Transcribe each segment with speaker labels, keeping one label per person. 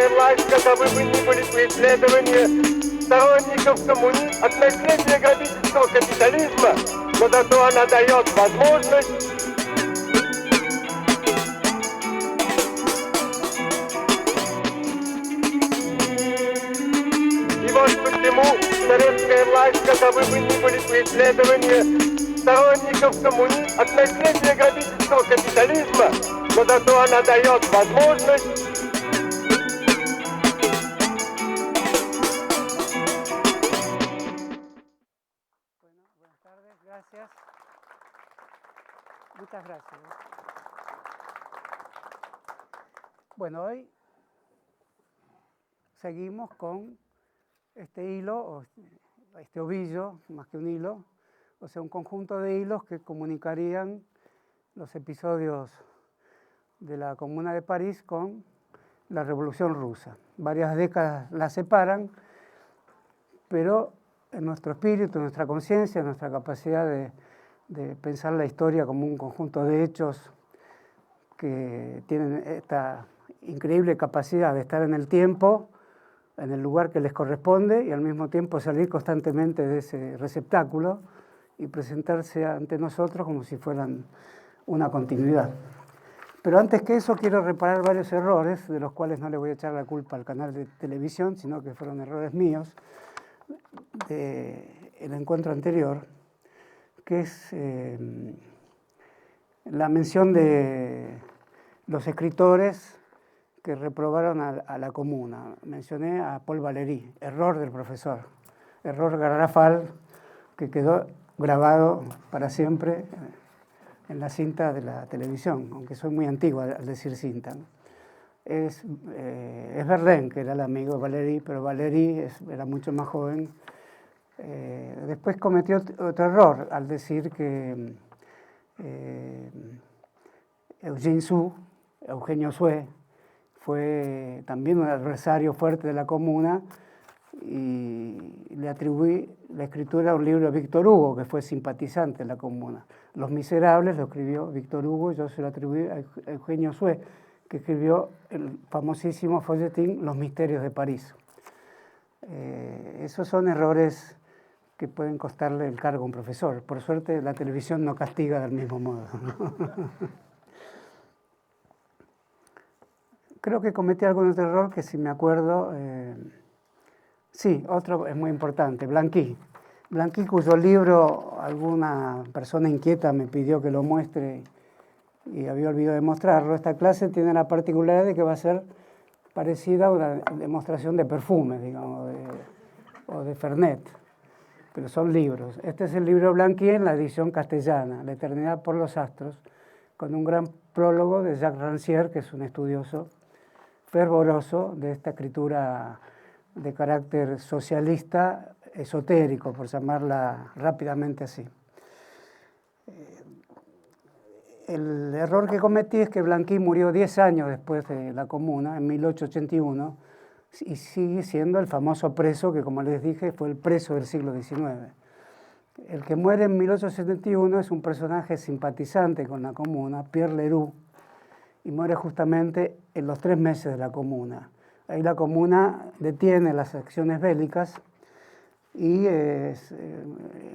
Speaker 1: власть, каковы бы ни были преследования сторонников от наследия грабительского капитализма, но зато она дает возможность и вот почему советская власть, каковы бы ни были преследования сторонников от наследия грабительского капитализма, но зато она дает возможность
Speaker 2: Gracias. Muchas gracias. Bueno, hoy seguimos con este hilo, o este ovillo, más que un hilo, o sea, un conjunto de hilos que comunicarían los episodios de la Comuna de París con la Revolución Rusa. Varias décadas la separan, pero en nuestro espíritu, en nuestra conciencia, en nuestra capacidad de pensar la historia como un conjunto de hechos que tienen esta increíble capacidad de estar en el tiempo, en el lugar que les corresponde y al mismo tiempo salir constantemente de ese receptáculo y presentarse ante nosotros como si fueran una continuidad. Pero antes que eso quiero reparar varios errores, de los cuales no le voy a echar la culpa al canal de televisión, sino que fueron errores míos, del encuentro anterior, que es la mención de los escritores que reprobaron a la Comuna. Mencioné a Paul Valéry, error del profesor, error garrafal que quedó grabado para siempre en la cinta de la televisión, aunque soy muy antigua al decir cinta. Es Verlaine, que era el amigo de Valéry, pero Valéry era mucho más joven. Después cometió otro error al decir que Eugenio Sue, fue también un adversario fuerte de la Comuna y le atribuí la escritura a un libro de Víctor Hugo, que fue simpatizante de la Comuna. Los Miserables lo escribió Víctor Hugo, yo se lo atribuí a Eugenio Sue, que escribió el famosísimo folletín Los Misterios de París. Esos son errores que pueden costarle el cargo a un profesor. Por suerte la televisión no castiga del mismo modo. Creo que cometí algún otro error que si me acuerdo... sí, otro es muy importante, Blanqui. Blanqui, cuyo libro alguna persona inquieta me pidió que lo muestre y había olvidado de mostrarlo. Esta clase tiene la particularidad de que va a ser parecida a una demostración de perfume, digamos, o de Fernet, pero son libros. Este es el libro Blanqui en la edición castellana, La eternidad por los astros, con un gran prólogo de Jacques Rancière, que es un estudioso fervoroso de esta escritura de carácter socialista, esotérico, por llamarla rápidamente así. El error que cometí es que Blanqui murió 10 años después de la Comuna, en 1881, y sigue siendo el famoso preso que, como les dije, fue el preso del siglo XIX. El que muere en 1871 es un personaje simpatizante con la Comuna, Pierre Leroux, y muere justamente en los 3 meses de la Comuna. Ahí la Comuna detiene las acciones bélicas y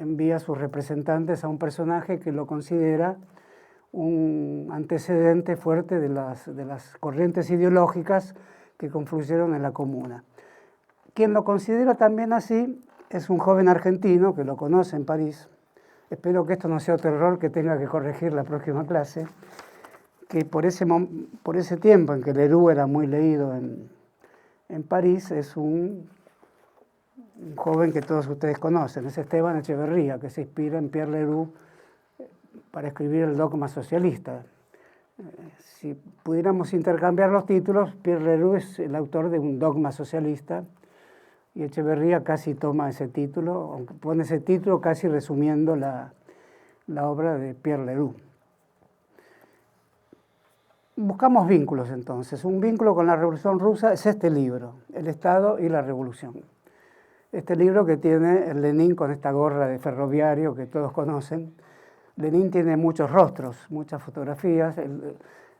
Speaker 2: envía a sus representantes a un personaje que lo considera un antecedente fuerte de las corrientes ideológicas que confluyeron en la Comuna. Quien lo considera también así es un joven argentino que lo conoce en París. Espero que esto no sea otro error que tenga que corregir la próxima clase, que por ese tiempo en que Leroux era muy leído en París, es un joven que todos ustedes conocen, es Esteban Echeverría, que se inspira en Pierre Leroux para escribir el dogma socialista. Si pudiéramos intercambiar los títulos, Pierre Leroux es el autor de un dogma socialista y Echeverría casi toma ese título, aunque pone ese título casi resumiendo la obra de Pierre Leroux. Buscamos vínculos entonces. Un vínculo con la Revolución Rusa es este libro, El Estado y la Revolución. Este libro que tiene el Lenin con esta gorra de ferroviario que todos conocen. Lenin tiene muchos rostros, muchas fotografías.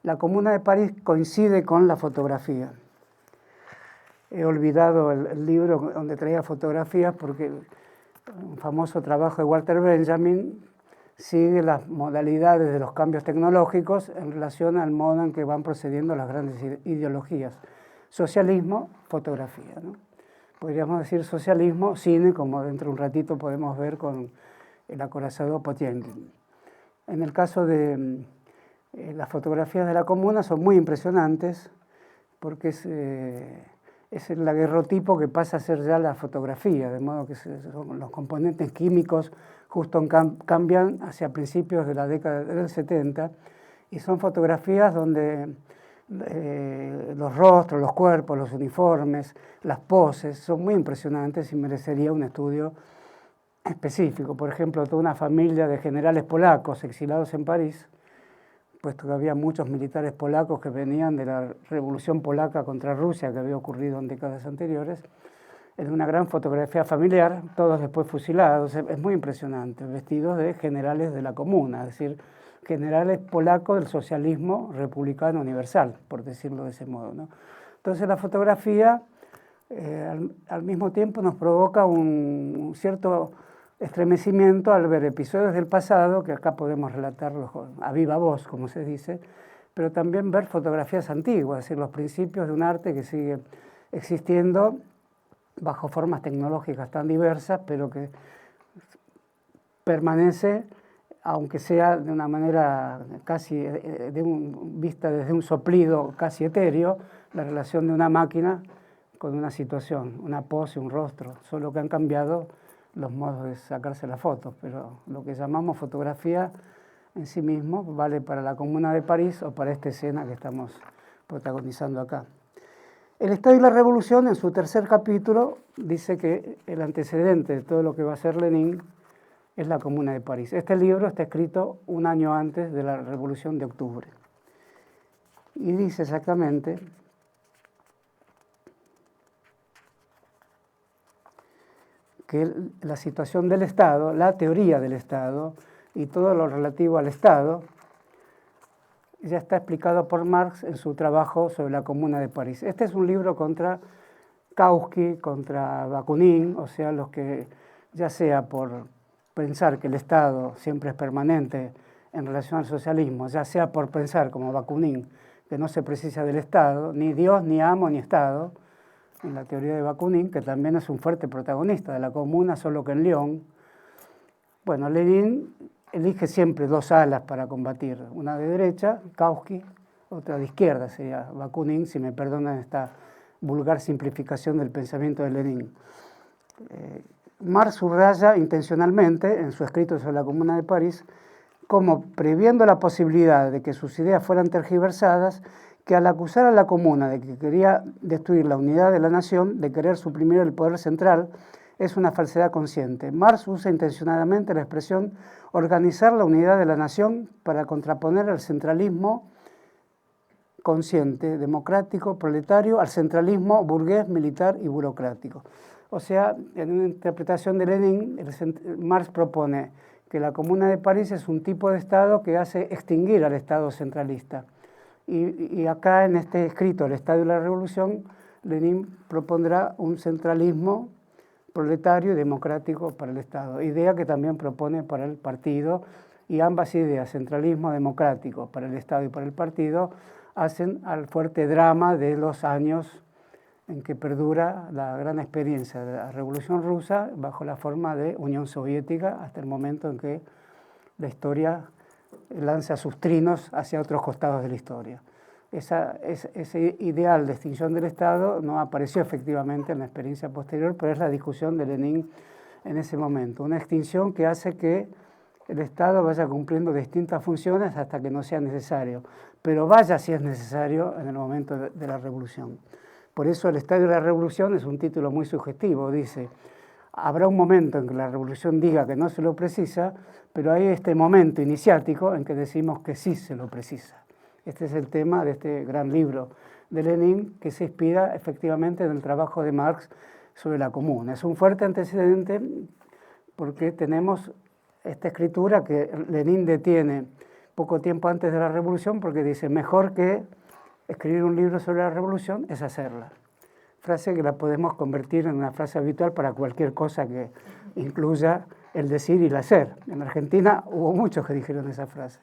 Speaker 2: La Comuna de París coincide con la fotografía. he olvidado el libro donde traía fotografías porque un famoso trabajo de Walter Benjamin sigue las modalidades de los cambios tecnológicos en relación al modo en que van procediendo las grandes ideologías. Socialismo, fotografía, ¿no? Podríamos decir socialismo, cine, como dentro de un ratito podemos ver con el acorazado Potemkin. En el caso de las fotografías de la Comuna son muy impresionantes porque es el daguerrotipo que pasa a ser ya la fotografía, de modo que los componentes químicos justo cambian hacia principios de la década del 70 y son fotografías donde los rostros, los cuerpos, los uniformes, las poses son muy impresionantes y merecería un estudio específico. Por ejemplo, toda una familia de generales polacos exilados en París, puesto que había muchos militares polacos que venían de la revolución polaca contra Rusia que había ocurrido en décadas anteriores. Es una gran fotografía familiar, todos después fusilados, es muy impresionante, vestidos de generales de la Comuna, es decir, generales polacos del socialismo republicano universal, por decirlo de ese modo, ¿no? Entonces la fotografía al mismo tiempo nos provoca un cierto estremecimiento al ver episodios del pasado, que acá podemos relatarlos a viva voz, como se dice, pero también ver fotografías antiguas, es decir, los principios de un arte que sigue existiendo bajo formas tecnológicas tan diversas, pero que permanece, aunque sea de una manera casi vista desde un soplido casi etéreo, la relación de una máquina con una situación, una pose, un rostro, solo que han cambiado los modos de sacarse las fotos, pero lo que llamamos fotografía en sí mismo vale para la Comuna de París o para esta escena que estamos protagonizando acá. El Estado y la Revolución, en su tercer capítulo, dice que el antecedente de todo lo que va a ser Lenin es la Comuna de París. Este libro está escrito un año antes de la Revolución de Octubre. Y dice exactamente que la situación del Estado, la teoría del Estado y todo lo relativo al Estado ya está explicado por Marx en su trabajo sobre la Comuna de París. Este es un libro contra Kautsky, contra Bakunin, o sea, los que ya sea por pensar que el Estado siempre es permanente en relación al socialismo, ya sea por pensar, como Bakunin, que no se precisa del Estado, ni Dios, ni amo, ni Estado, en la teoría de Bakunin, que también es un fuerte protagonista de la Comuna, solo que en Lyon. Bueno, Lenin elige siempre dos alas para combatir, una de derecha, Kautsky, otra de izquierda, sería Bakunin, si me perdonan esta vulgar simplificación del pensamiento de Lenin. Marx subraya intencionalmente, en su escrito sobre la Comuna de París, como previendo la posibilidad de que sus ideas fueran tergiversadas, que al acusar a la Comuna de que quería destruir la unidad de la nación, de querer suprimir el poder central, es una falsedad consciente. Marx usa intencionadamente la expresión organizar la unidad de la nación para contraponer al centralismo consciente, democrático, proletario, al centralismo burgués, militar y burocrático. O sea, en una interpretación de Lenin, Marx propone que la Comuna de París es un tipo de Estado que hace extinguir al Estado centralista. Y acá en este escrito, El Estado y la Revolución, Lenin propondrá un centralismo proletario y democrático para el Estado, idea que también propone para el partido, y ambas ideas, centralismo democrático para el Estado y para el partido, hacen al fuerte drama de los años en que perdura la gran experiencia de la Revolución Rusa bajo la forma de Unión Soviética hasta el momento en que la historia lanza sus trinos hacia otros costados de la historia. Ese ideal de extinción del Estado no apareció efectivamente en la experiencia posterior, pero es la discusión de Lenin en ese momento. Una extinción que hace que el Estado vaya cumpliendo distintas funciones hasta que no sea necesario, pero vaya si es necesario en el momento de la revolución. Por eso El Estado y la Revolución es un título muy sugestivo, dice: habrá un momento en que la revolución diga que no se lo precisa, pero hay este momento iniciático en que decimos que sí se lo precisa. Este es el tema de este gran libro de Lenin, que se inspira efectivamente en el trabajo de Marx sobre la Comuna. Es un fuerte antecedente porque tenemos esta escritura que Lenin detiene poco tiempo antes de la revolución, porque dice: mejor que escribir un libro sobre la revolución es hacerla. frase que la podemos convertir en una frase habitual para cualquier cosa que incluya el decir y el hacer. En Argentina hubo muchos que dijeron esa frase.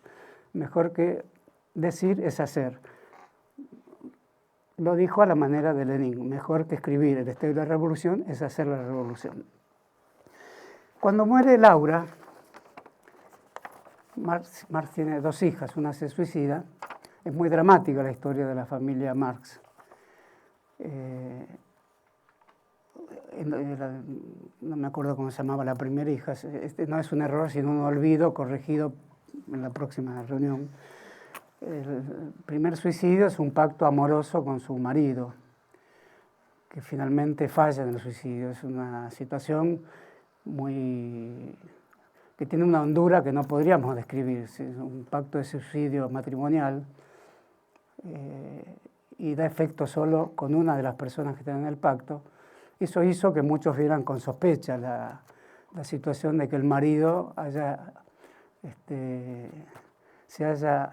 Speaker 2: Mejor que decir es hacer. Lo dijo a la manera de Lenin. Mejor que escribir el estado de la revolución es hacer la revolución. Cuando muere Laura, Marx tiene 2 hijas, una se suicida. Es muy dramática la historia de la familia Marx. No me acuerdo cómo se llamaba la primera hija. Este no es un error, sino un olvido corregido en la próxima reunión. El primer suicidio es un pacto amoroso con su marido, que finalmente falla en el suicidio. Es una situación que tiene una hondura que no podríamos describir. Es un pacto de suicidio matrimonial y da efecto solo con una de las personas que están en el pacto. Eso hizo que muchos vieran con sospecha la situación de que el marido se haya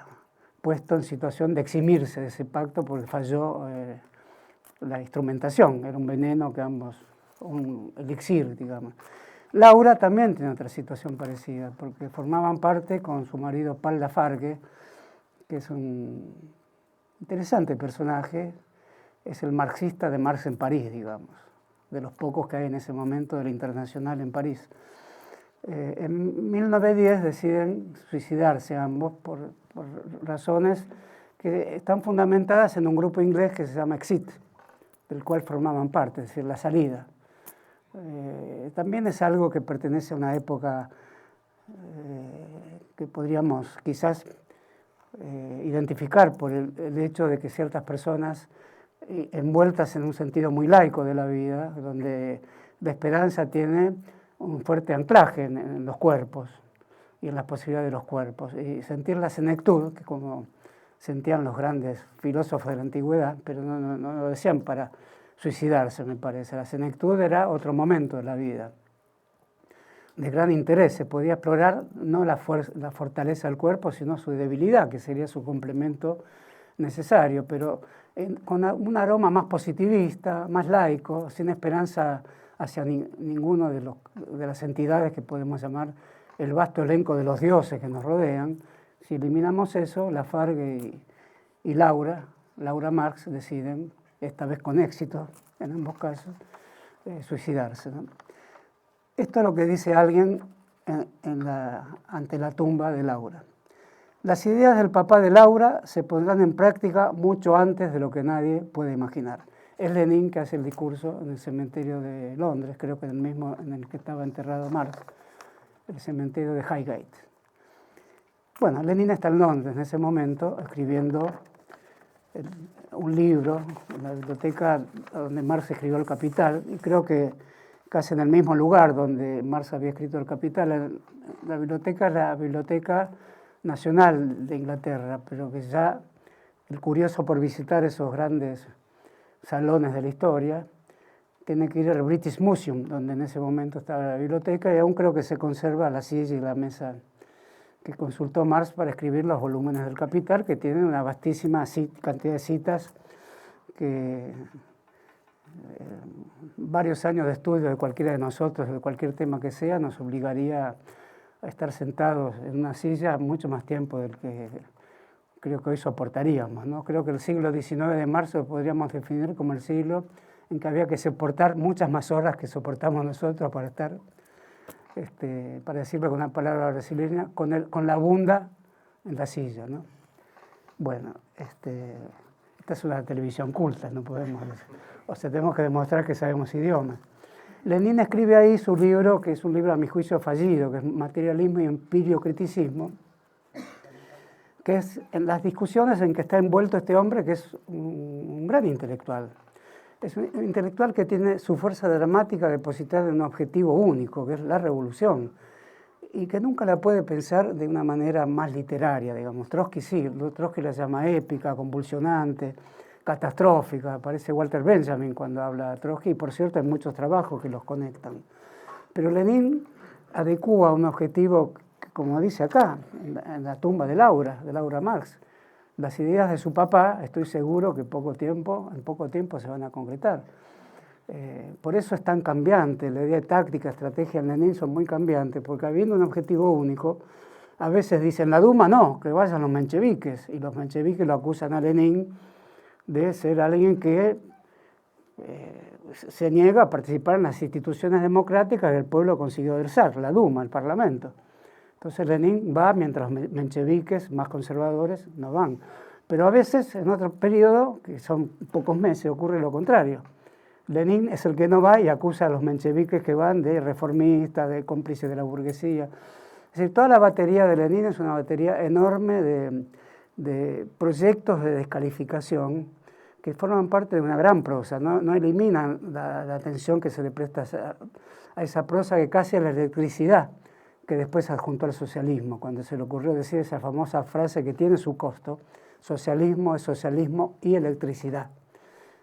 Speaker 2: puesto en situación de eximirse de ese pacto porque falló la instrumentación. Era un veneno que un elixir, digamos. Laura también tiene otra situación parecida, porque formaban parte con su marido Paul Lafargue, que es un interesante personaje, es el marxista de Marx en París, digamos, de los pocos que hay en ese momento de la Internacional en París. En 1910 deciden suicidarse ambos por razones que están fundamentadas en un grupo inglés que se llama Exit, del cual formaban parte, es decir, la salida. También es algo que pertenece a una época que podríamos quizás identificar por el hecho de que ciertas personas envueltas en un sentido muy laico de la vida, donde la esperanza tiene un fuerte anclaje en los cuerpos y en las posibilidades de los cuerpos, y sentir la senectud, que como sentían los grandes filósofos de la antigüedad, pero no lo decían para suicidarse, me parece. La senectud era otro momento de la vida, de gran interés. Se podía explorar no la fortaleza del cuerpo, sino su debilidad, que sería su complemento necesario, pero con un aroma más positivista, más laico, sin esperanza hacia ninguno de las entidades que podemos llamar el vasto elenco de los dioses que nos rodean. Si eliminamos eso, Lafargue y Laura Marx deciden, esta vez con éxito en ambos casos, suicidarse, ¿no? Esto es lo que dice alguien ante la tumba de Laura. Las ideas del papá de Laura se pondrán en práctica mucho antes de lo que nadie puede imaginar. Es Lenin que hace el discurso en el cementerio de Londres, creo que en el mismo en el que estaba enterrado Marx, el cementerio de Highgate. Bueno, Lenin está en Londres en ese momento escribiendo un libro en la biblioteca donde Marx escribió El Capital, y creo que casi en el mismo lugar donde Marx había escrito El Capital. La biblioteca es la Biblioteca Nacional de Inglaterra, pero que ya el curioso por visitar esos grandes salones de la historia tiene que ir al British Museum, donde en ese momento estaba la biblioteca, y aún creo que se conserva la silla y la mesa que consultó Marx para escribir los volúmenes del Capital, que tienen una vastísima cantidad de citas que varios años de estudio de cualquiera de nosotros, de cualquier tema que sea, nos obligaría a estar sentados en una silla mucho más tiempo del que creo que hoy soportaríamos, ¿no? Creo que el siglo XIX de Marx lo podríamos definir como el siglo en que había que soportar muchas más horas que soportamos nosotros para estar, para decirlo con una palabra brasileña, con la bunda en la silla, ¿no? Bueno, esta es una televisión culta, no podemos, o sea, tenemos que demostrar que sabemos idiomas. Lenin escribe ahí su libro, que es un libro a mi juicio fallido, que es Materialismo y Empirio-Criticismo, que es en las discusiones en que está envuelto este hombre, que es un gran intelectual. Es un intelectual que tiene su fuerza dramática depositada en un objetivo único, que es la revolución, y que nunca la puede pensar de una manera más literaria, digamos. Trotsky sí, Trotsky la llama épica, convulsionante, catastrófica. Aparece Walter Benjamin cuando habla de Trotsky, y por cierto hay muchos trabajos que los conectan. Pero Lenin adecúa un objetivo que, como dice acá, en la tumba de Laura Marx, Las ideas de su papá, estoy seguro que en poco tiempo se van a concretar. Por eso es tan cambiante, la idea de táctica, estrategia en Lenin son muy cambiantes, porque habiendo un objetivo único, a veces dicen la Duma no, que vayan los mencheviques, y los mencheviques lo acusan a Lenin de ser alguien que se niega a participar en las instituciones democráticas que el pueblo consiguió del zar, la Duma, el Parlamento. Entonces Lenin va mientras los mencheviques más conservadores no van. Pero a veces, en otro periodo, que son pocos meses, ocurre lo contrario. Lenin es el que no va y acusa a los mencheviques que van de reformistas, de cómplices de la burguesía. Es decir, toda la batería de Lenin es una batería enorme de proyectos de descalificación que forman parte de una gran prosa, no eliminan la atención que se le presta a esa prosa que casi es la electricidad, que después adjuntó al socialismo, cuando se le ocurrió decir esa famosa frase que tiene su costo: socialismo es socialismo y electricidad.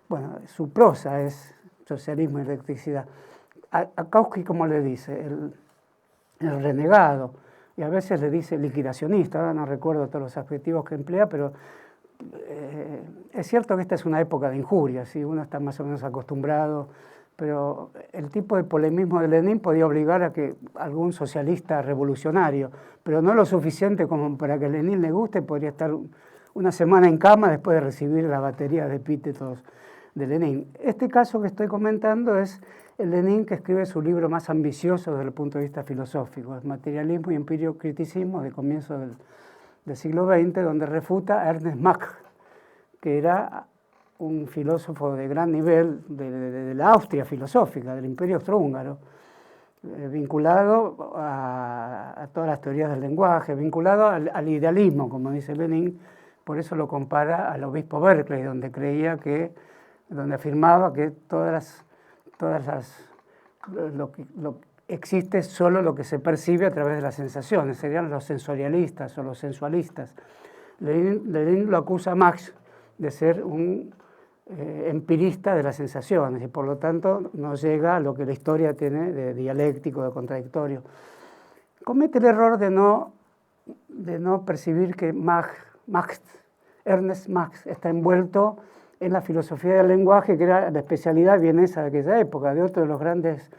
Speaker 2: Bueno, su prosa es socialismo y electricidad. A Kautsky, como le dice, el renegado, y a veces le dice liquidacionista, ahora no recuerdo todos los adjetivos que emplea, pero es cierto que esta es una época de injurias, ¿sí? Uno está más o menos acostumbrado, pero el tipo de polemismo de Lenin podía obligar a que algún socialista revolucionario, pero no lo suficiente como para que a Lenin le guste, podría estar una semana en cama después de recibir la batería de epítetos de Lenin. Este caso que estoy comentando es el Lenin que escribe su libro más ambicioso desde el punto de vista filosófico, es Materialismo y Empiriocriticismo, de comienzo del siglo XX, donde refuta a Ernst Mach, que era un filósofo de gran nivel de la Austria filosófica, del Imperio Austrohúngaro, vinculado a todas las teorías del lenguaje, vinculado al idealismo, como dice Lenin. Por eso lo compara al obispo Berkeley, donde afirmaba que lo existe solo lo que se percibe a través de las sensaciones, serían los sensorialistas o los sensualistas. Lenin lo acusa a Marx de ser un empirista de las sensaciones y por lo tanto no llega a lo que la historia tiene de dialéctico, de contradictorio. Comete el error de no percibir que Ernst Mach está envuelto en la filosofía del lenguaje, que era la especialidad vienesa de aquella época, de otro de los grandes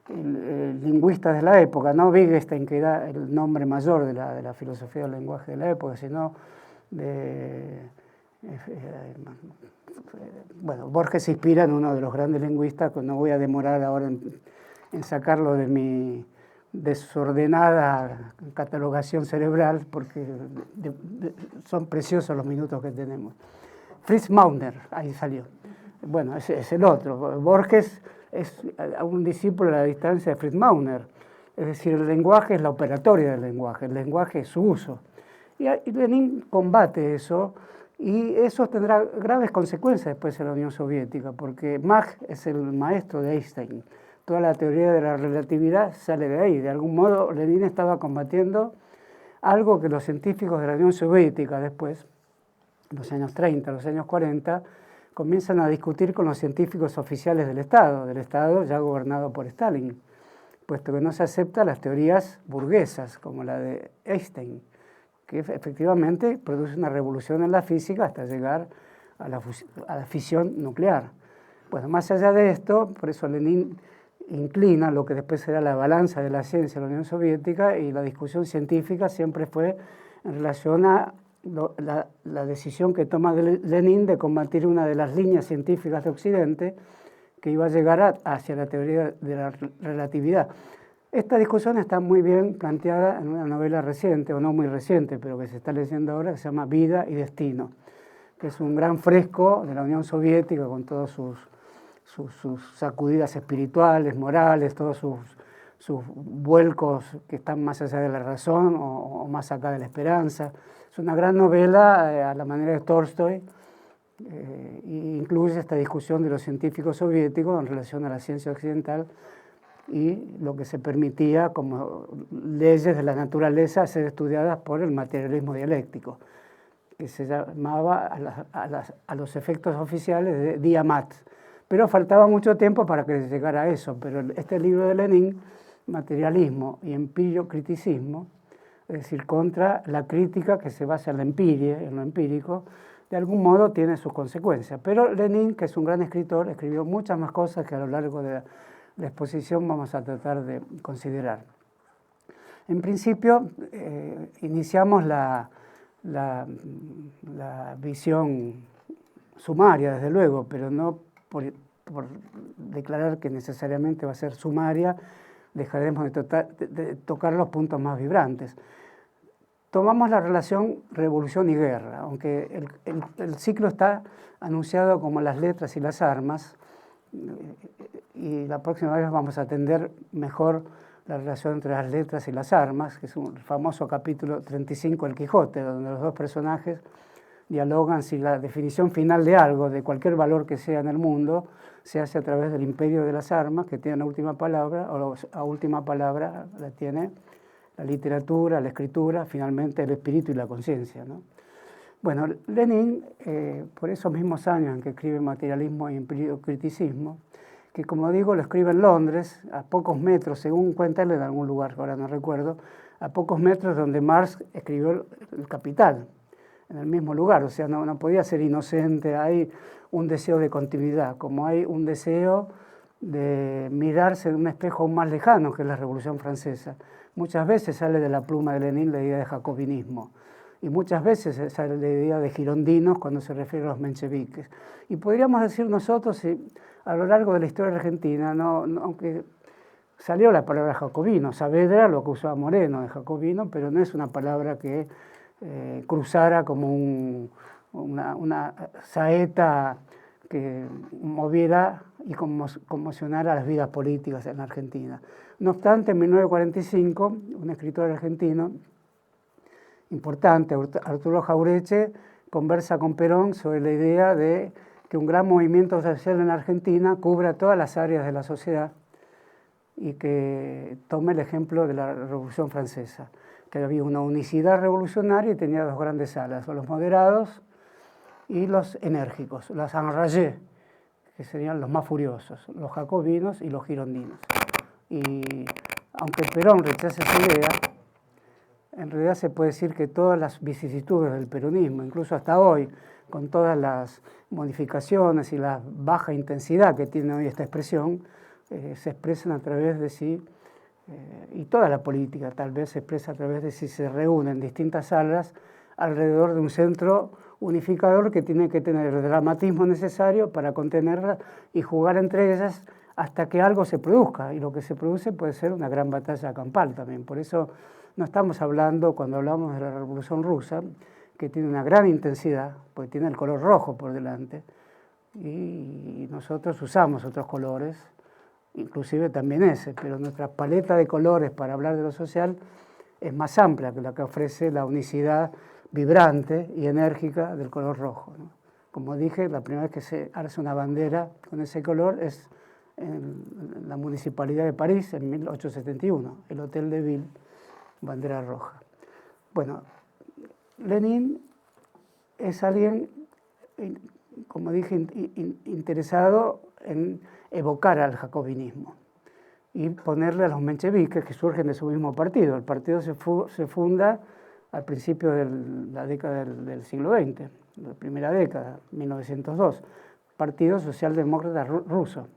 Speaker 2: lingüistas de la época, no Wittgenstein, que era el nombre mayor de la filosofía del lenguaje de la época, sino Borges se inspira en uno de los grandes lingüistas, que no voy a demorar ahora en sacarlo de mi desordenada catalogación cerebral, porque son preciosos los minutos que tenemos. Fritz Maurer, ahí salió. Bueno, es el otro. Borges es un discípulo a la distancia de Fritz Maurer. Es decir, el lenguaje es la operatoria del lenguaje, el lenguaje es su uso. Y Lenin combate eso, y eso tendrá graves consecuencias después en la Unión Soviética, porque Mach es el maestro de Einstein. Toda la teoría de la relatividad sale de ahí. De algún modo, Lenin estaba combatiendo algo que los científicos de la Unión Soviética después, en los años 30, los años 40, comienzan a discutir con los científicos oficiales del Estado ya gobernado por Stalin, puesto que no se aceptan las teorías burguesas, como la de Einstein, que efectivamente produce una revolución en la física hasta llegar a la fisión nuclear. Bueno, más allá de esto, por eso Lenin inclina lo que después será la balanza de la ciencia en la Unión Soviética, y la discusión científica siempre fue en relación a la decisión que toma Lenin de combatir una de las líneas científicas de Occidente que iba a llegar hacia la teoría de la relatividad. Esta discusión está muy bien planteada en una novela reciente, o no muy reciente, pero que se está leyendo ahora, que se llama Vida y Destino, que es un gran fresco de la Unión Soviética con todos sus sacudidas espirituales, morales, todos sus vuelcos que están más allá de la razón o más acá de la esperanza. Es una gran novela a la manera de Tolstoy, e incluye esta discusión de los científicos soviéticos en relación a la ciencia occidental y lo que se permitía como leyes de la naturaleza ser estudiadas por el materialismo dialéctico, que se llamaba a los efectos oficiales de Diamat. Pero faltaba mucho tiempo para que se llegara a eso. Pero este libro de Lenin, Materialismo y Empiriocriticismo, es decir, contra la crítica que se basa en la empiria, en lo empírico, de algún modo tiene sus consecuencias. Pero Lenin, que es un gran escritor, escribió muchas más cosas que a lo largo de la exposición vamos a tratar de considerar. En principio, iniciamos la visión sumaria, desde luego, pero no por declarar que necesariamente va a ser sumaria, dejaremos de tocar los puntos más vibrantes. Tomamos la relación revolución y guerra, aunque el ciclo está anunciado como las letras y las armas, y la próxima vez vamos a atender mejor la relación entre las letras y las armas, que es un famoso capítulo 35 del Quijote, donde los dos personajes dialogan si la definición final de algo, de cualquier valor que sea en el mundo, se hace a través del imperio de las armas, que tiene la última palabra, o la última palabra la tiene la literatura, la escritura, finalmente el espíritu y la conciencia, ¿no? Bueno, Lenin, por esos mismos años en que escribe Materialismo y Empirico-Criticismo, que como digo lo escribe en Londres, a pocos metros, según cuenta él en algún lugar, ahora no recuerdo, a pocos metros donde Marx escribió el Capital, en el mismo lugar, o sea, no podía ser inocente, hay un deseo de continuidad, como hay un deseo de mirarse en un espejo aún más lejano que es la Revolución Francesa. Muchas veces sale de la pluma de Lenin la idea de jacobinismo, y muchas veces sale la idea de girondinos cuando se refiere a los mencheviques. Y podríamos decir nosotros, si a lo largo de la historia argentina, aunque salió la palabra jacobino, Saavedra lo acusaba Moreno de jacobino, pero no es una palabra que cruzara como una saeta que moviera y conmocionara las vidas políticas en la Argentina. No obstante, en 1945, un escritor argentino importante, Arturo Jauretche, conversa con Perón sobre la idea de que un gran movimiento social en Argentina cubra todas las áreas de la sociedad y que tome el ejemplo de la Revolución Francesa, que había una unicidad revolucionaria y tenía dos grandes alas, los moderados y los enérgicos, los enragés, que serían los más furiosos, los jacobinos y los girondinos. Y aunque Perón rechace esa idea, en realidad se puede decir que todas las vicisitudes del peronismo, incluso hasta hoy, con todas las modificaciones y la baja intensidad que tiene hoy esta expresión, se expresan a través de sí, y toda la política tal vez se expresa a través de si se reúnen distintas salas alrededor de un centro unificador que tiene que tener el dramatismo necesario para contenerla y jugar entre ellas hasta que algo se produzca, y lo que se produce puede ser una gran batalla campal también. Por eso no estamos hablando, cuando hablamos de la Revolución Rusa, que tiene una gran intensidad, porque tiene el color rojo por delante, y nosotros usamos otros colores, inclusive también ese, pero nuestra paleta de colores para hablar de lo social es más amplia que la que ofrece la unicidad vibrante y enérgica del color rojo, ¿no? Como dije, la primera vez que se hace una bandera con ese color es en la Municipalidad de París en 1871, el Hotel de Ville, bandera roja. Bueno, Lenin es alguien, como dije, interesado en evocar al jacobinismo y ponerle a los mencheviques que surgen de su mismo partido. El partido se funda al principio de la década del siglo XX, la primera década, 1902, Partido Socialdemócrata Ruso,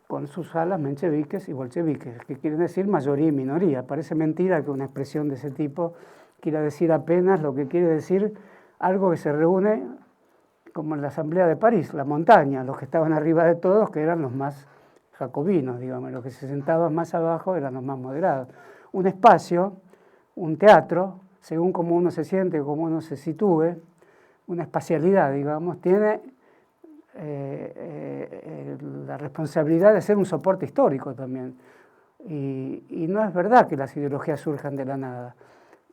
Speaker 2: con sus alas mencheviques y bolcheviques, que quieren decir mayoría y minoría. Parece mentira que una expresión de ese tipo quiera decir apenas lo que quiere decir algo que se reúne como en la Asamblea de París, la montaña, los que estaban arriba de todos, que eran los más jacobinos, digamos, los que se sentaban más abajo eran los más moderados. Un espacio, un teatro, según cómo uno se siente, cómo uno se sitúe, una espacialidad, digamos, tiene la responsabilidad de ser un soporte histórico también. Y no es verdad que las ideologías surjan de la nada.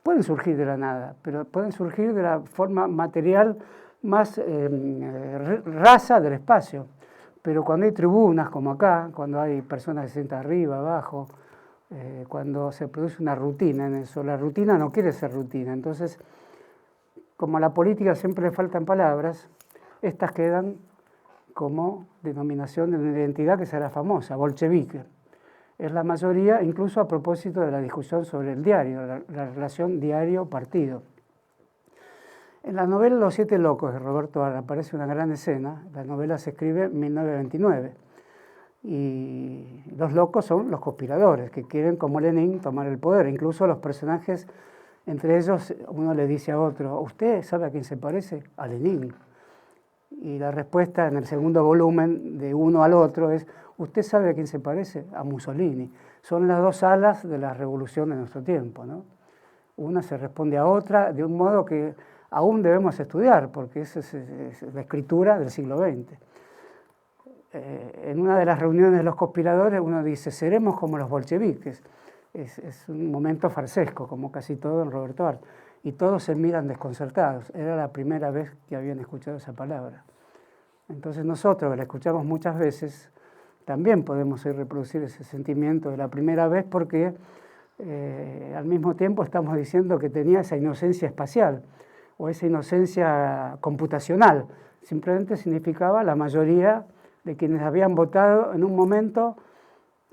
Speaker 2: Pueden surgir de la nada, pero pueden surgir de la forma material más rasa del espacio. Pero cuando hay tribunas como acá, cuando hay personas que se sientan arriba, abajo, cuando se produce una rutina en eso, la rutina no quiere ser rutina. Entonces, como a la política siempre le faltan palabras, estas quedan como denominación de una identidad que será famosa, bolchevique. es la mayoría, incluso a propósito de la discusión sobre el diario, la relación diario-partido. En la novela Los Siete Locos de Roberto Arlt aparece una gran escena. La novela se escribe en 1929 y los locos son los conspiradores que quieren, como Lenin, tomar el poder. Incluso los personajes, entre ellos, uno le dice a otro: ¿usted sabe a quién se parece? A Lenin. Y la respuesta en el segundo volumen de uno al otro es: ¿usted sabe a quién se parece? A Mussolini. Son las dos alas de la revolución de nuestro tiempo, ¿no? Una se responde a otra de un modo que aún debemos estudiar, porque esa es la escritura del siglo XX. En una de las reuniones de los conspiradores uno dice: seremos como los bolcheviques. Es un momento farsesco, como casi todo en Roberto Arlt. Y todos se miran desconcertados. Era la primera vez que habían escuchado esa palabra. Entonces nosotros, que la escuchamos muchas veces, también podemos reproducir ese sentimiento de la primera vez, porque al mismo tiempo estamos diciendo que tenía esa inocencia espacial o esa inocencia computacional. Simplemente significaba la mayoría de quienes habían votado en un momento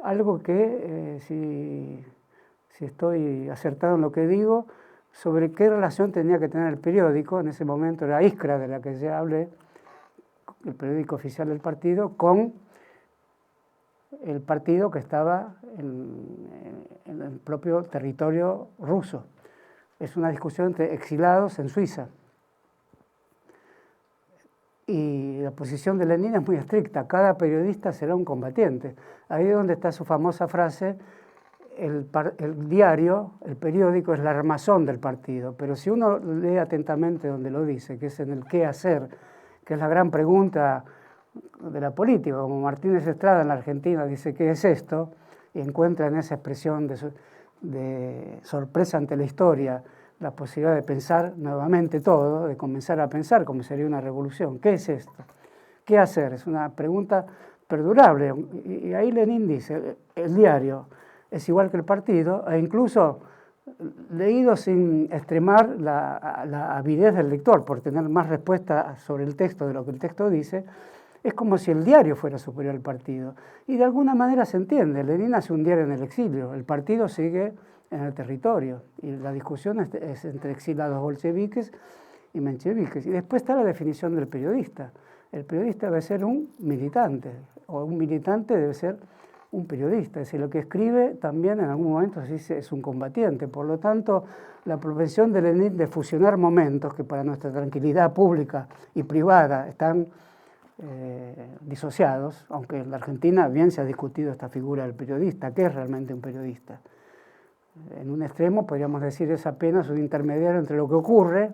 Speaker 2: algo que, si estoy acertado en lo que digo, sobre qué relación tenía que tener el periódico, en ese momento era Iskra, de la que ya hablé, el periódico oficial del partido, con el partido que estaba en el propio territorio ruso. Es una discusión entre exilados en Suiza. Y la posición de Lenin es muy estricta: cada periodista será un combatiente. Ahí es donde está su famosa frase: el diario, el periódico es la armazón del partido. Pero si uno lee atentamente donde lo dice, que es en el qué hacer, que es la gran pregunta de la política, como Martínez Estrada en la Argentina dice: ¿qué es esto? Y encuentra en esa expresión de sorpresa ante la historia la posibilidad de pensar nuevamente todo, de comenzar a pensar como sería una revolución. ¿Qué es esto? ¿Qué hacer? Es una pregunta perdurable. Y ahí Lenin dice: el diario es igual que el partido, e incluso leído sin extremar la avidez del lector por tener más respuesta sobre el texto de lo que el texto dice, es como si el diario fuera superior al partido. Y de alguna manera se entiende. Lenin hace un diario en el exilio, el partido sigue en el territorio, y la discusión es entre exilados bolcheviques y mencheviques. Y después está la definición del periodista. El periodista debe ser un militante, o un militante debe ser un periodista. Es decir, lo que escribe también en algún momento se dice es un combatiente. Por lo tanto, la propensión de Lenin de fusionar momentos que para nuestra tranquilidad pública y privada están disociados, aunque en la Argentina bien se ha discutido esta figura del periodista. ¿Qué es realmente un periodista? En un extremo podríamos decir es apenas un intermediario entre lo que ocurre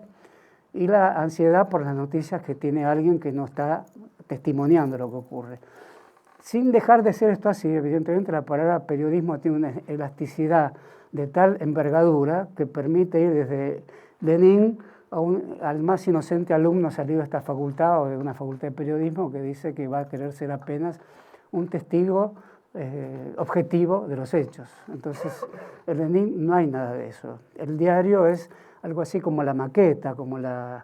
Speaker 2: y la ansiedad por las noticias que tiene alguien que no está testimoniando lo que ocurre. Sin dejar de ser esto así, evidentemente la palabra periodismo tiene una elasticidad de tal envergadura que permite ir desde Lenin al más inocente alumno salido de esta facultad o de una facultad de periodismo que dice que va a querer ser apenas un testigo objetivo de los hechos. Entonces, en Lenin no hay nada de eso. El diario es algo así como la maqueta, como la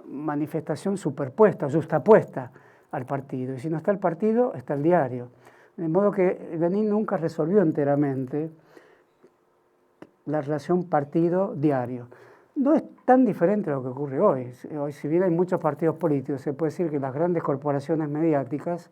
Speaker 2: manifestación superpuesta, justapuesta al partido. Y si no está el partido, está el diario. De modo que Lenin nunca resolvió enteramente la relación partido-diario. No es tan diferente a lo que ocurre hoy. Hoy, si bien hay muchos partidos políticos, se puede decir que las grandes corporaciones mediáticas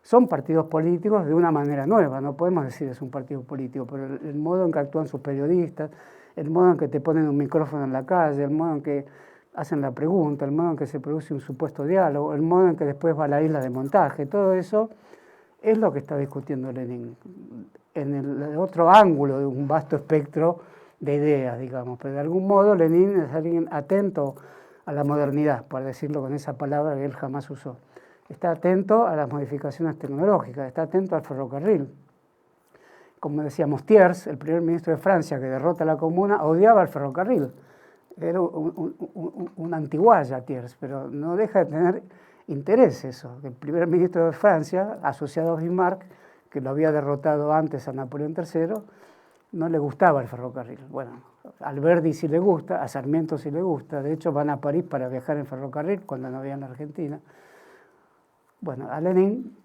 Speaker 2: son partidos políticos de una manera nueva. No podemos decir que es un partido político, pero el modo en que actúan sus periodistas, el modo en que te ponen un micrófono en la calle, el modo en que hacen la pregunta, el modo en que se produce un supuesto diálogo, el modo en que después va a la isla de montaje, todo eso es lo que está discutiendo Lenin en el otro ángulo de un vasto espectro de ideas, digamos. Pero de algún modo Lenin es alguien atento a la modernidad, por decirlo con esa palabra que él jamás usó. Está atento a las modificaciones tecnológicas, está atento al ferrocarril. Como decíamos, Thiers, el primer ministro de Francia que derrota la Comuna, odiaba el ferrocarril. Era un antiguaya Thiers, pero no deja de tener interés eso. El primer ministro de Francia, asociado a Bismarck, que lo había derrotado antes a Napoleón III, no le gustaba el ferrocarril. Bueno, a Alberdi sí le gusta, a Sarmiento sí le gusta. De hecho, van a París para viajar en ferrocarril cuando no había en la Argentina. Bueno, a Lenin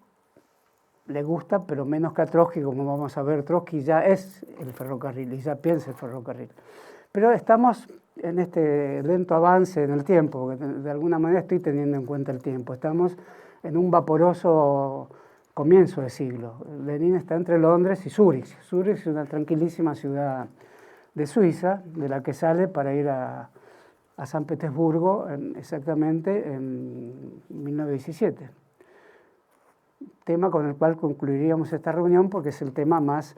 Speaker 2: le gusta, pero menos que a Trotsky, como vamos a ver, Trotsky ya es el ferrocarril y ya piensa el ferrocarril. Pero estamos en este lento avance en el tiempo, porque de alguna manera estoy teniendo en cuenta el tiempo. Estamos en un vaporoso comienzo de siglo. Lenin está entre Londres y Zúrich. Zúrich es una tranquilísima ciudad de Suiza, de la que sale para ir a San Petersburgo exactamente en 1917. Tema con el cual concluiríamos esta reunión porque es el tema más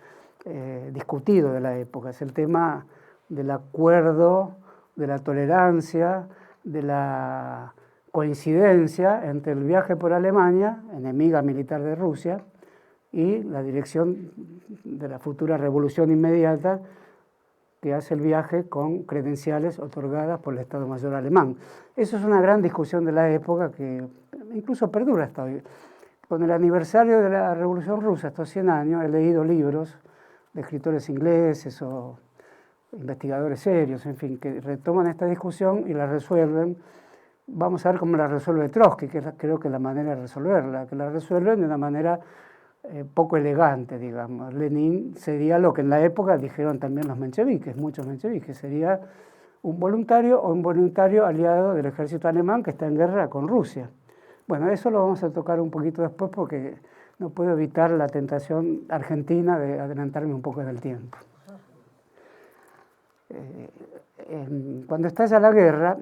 Speaker 2: discutido de la época, es el tema del acuerdo, de la tolerancia, de la coincidencia entre el viaje por Alemania, enemiga militar de Rusia, y la dirección de la futura revolución inmediata que hace el viaje con credenciales otorgadas por el Estado Mayor alemán. Eso es una gran discusión de la época que incluso perdura hasta hoy. Con el aniversario de la Revolución Rusa, estos 100 años, he leído libros de escritores ingleses o investigadores serios, en fin, que retoman esta discusión y la resuelven. Vamos a ver cómo la resuelve Trotsky, que creo que es la manera de resolverla, que la resuelven de una manera poco elegante, digamos. Lenin sería lo que en la época dijeron también los mencheviques, muchos mencheviques, sería un voluntario o involuntario aliado del ejército alemán que está en guerra con Rusia. Bueno, eso lo vamos a tocar un poquito después porque no puedo evitar la tentación argentina de adelantarme un poco en el tiempo. Cuando estalla la guerra,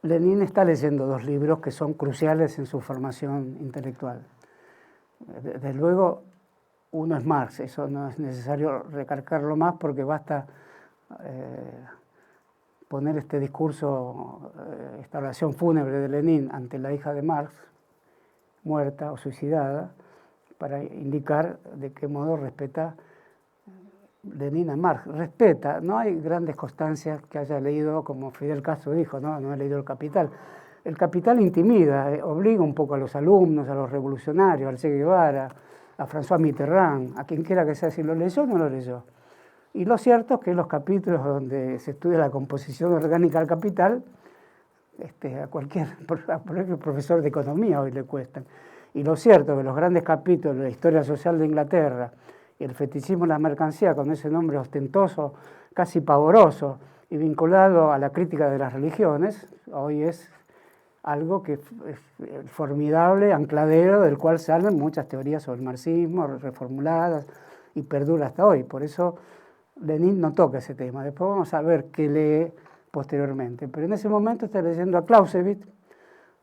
Speaker 2: Lenin está leyendo dos libros que son cruciales en su formación intelectual. Desde luego, uno es Marx, eso no es necesario recalcarlo más porque basta poner este discurso, esta oración fúnebre de Lenin ante la hija de Marx, muerta o suicidada, para indicar de qué modo respeta Lenin a Marx. Respeta, no hay grandes constancias que haya leído, como Fidel Castro dijo, no he leído El Capital. El Capital intimida, obliga un poco a los alumnos, a los revolucionarios, al Che Guevara, a François Mitterrand, a quien quiera que sea, si lo leyó o no lo leyó. Y lo cierto es que los capítulos donde se estudia la composición orgánica del Capital, a cualquier profesor de economía hoy le cuestan. Y lo cierto es que los grandes capítulos de la historia social de Inglaterra y el fetichismo de la mercancía, con ese nombre ostentoso, casi pavoroso, y vinculado a la crítica de las religiones, hoy es algo que es formidable, ancladero, del cual salen muchas teorías sobre el marxismo, reformuladas, y perdura hasta hoy. Por eso Lenin no toca ese tema. Después vamos a ver qué lee posteriormente. Pero en ese momento está leyendo a Clausewitz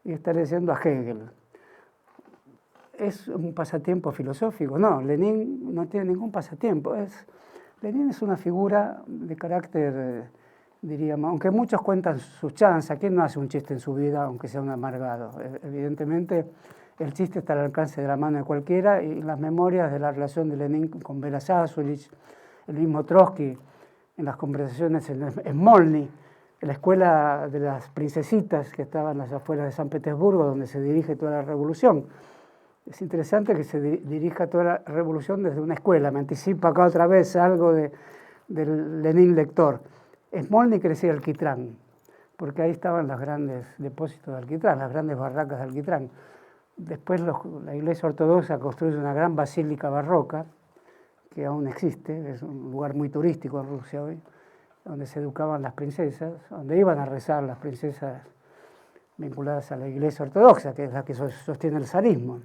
Speaker 2: y está leyendo a Hegel. ¿Es un pasatiempo filosófico? No, Lenin no tiene ningún pasatiempo. Lenin es una figura de carácter, diríamos, aunque muchos cuentan sus chanzas, ¿quién no hace un chiste en su vida, aunque sea un amargado? Evidentemente, el chiste está al alcance de la mano de cualquiera, y las memorias de la relación de Lenin con Béla Sásovich, el mismo Trotsky, en las conversaciones en Smolny, en la escuela de las princesitas que estaban en las afueras de San Petersburgo, donde se dirige toda la revolución. Es interesante que se dirija toda la revolución desde una escuela. Me anticipa acá otra vez algo del Lenin lector. Smolny crecía alquitrán, porque ahí estaban los grandes depósitos de alquitrán, las grandes barracas de alquitrán. Después la Iglesia Ortodoxa construye una gran basílica barroca, que aún existe, es un lugar muy turístico en Rusia hoy, donde se educaban las princesas, donde iban a rezar las princesas vinculadas a la Iglesia Ortodoxa, que es la que sostiene el zarismo.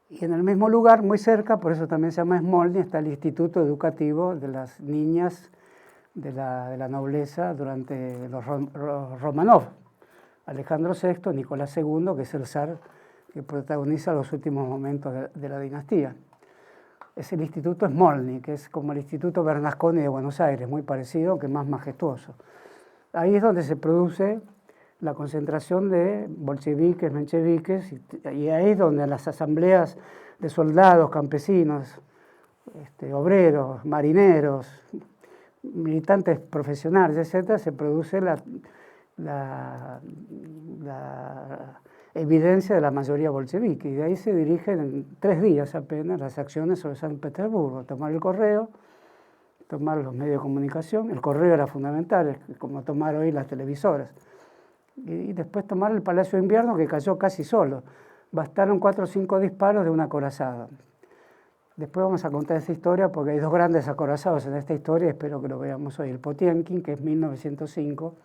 Speaker 2: Y en el mismo lugar, muy cerca, por eso también se llama Smolny, está el Instituto Educativo de las Niñas de la Nobleza durante los Romanov. Alejandro VI, Nicolás II, que es el zar que protagoniza los últimos momentos de la dinastía. Es el Instituto Smolny, que es como el Instituto Bernasconi de Buenos Aires, muy parecido, aunque más majestuoso. Ahí es donde se produce la concentración de bolcheviques, mencheviques, y ahí es donde en las asambleas de soldados, campesinos, obreros, marineros, militantes profesionales, etc., se produce la evidencia de la mayoría bolchevique, y de ahí se dirigen en 3 días apenas las acciones sobre San Petersburgo: tomar el correo, tomar los medios de comunicación, el correo era fundamental, como tomar hoy las televisoras, y después tomar el Palacio de Invierno, que cayó casi solo. bastaron 4 o 5 disparos de un acorazado. Después vamos a contar esta historia porque hay 2 grandes acorazados en esta historia, espero que lo veamos hoy. El Potiomkin, que es 1905,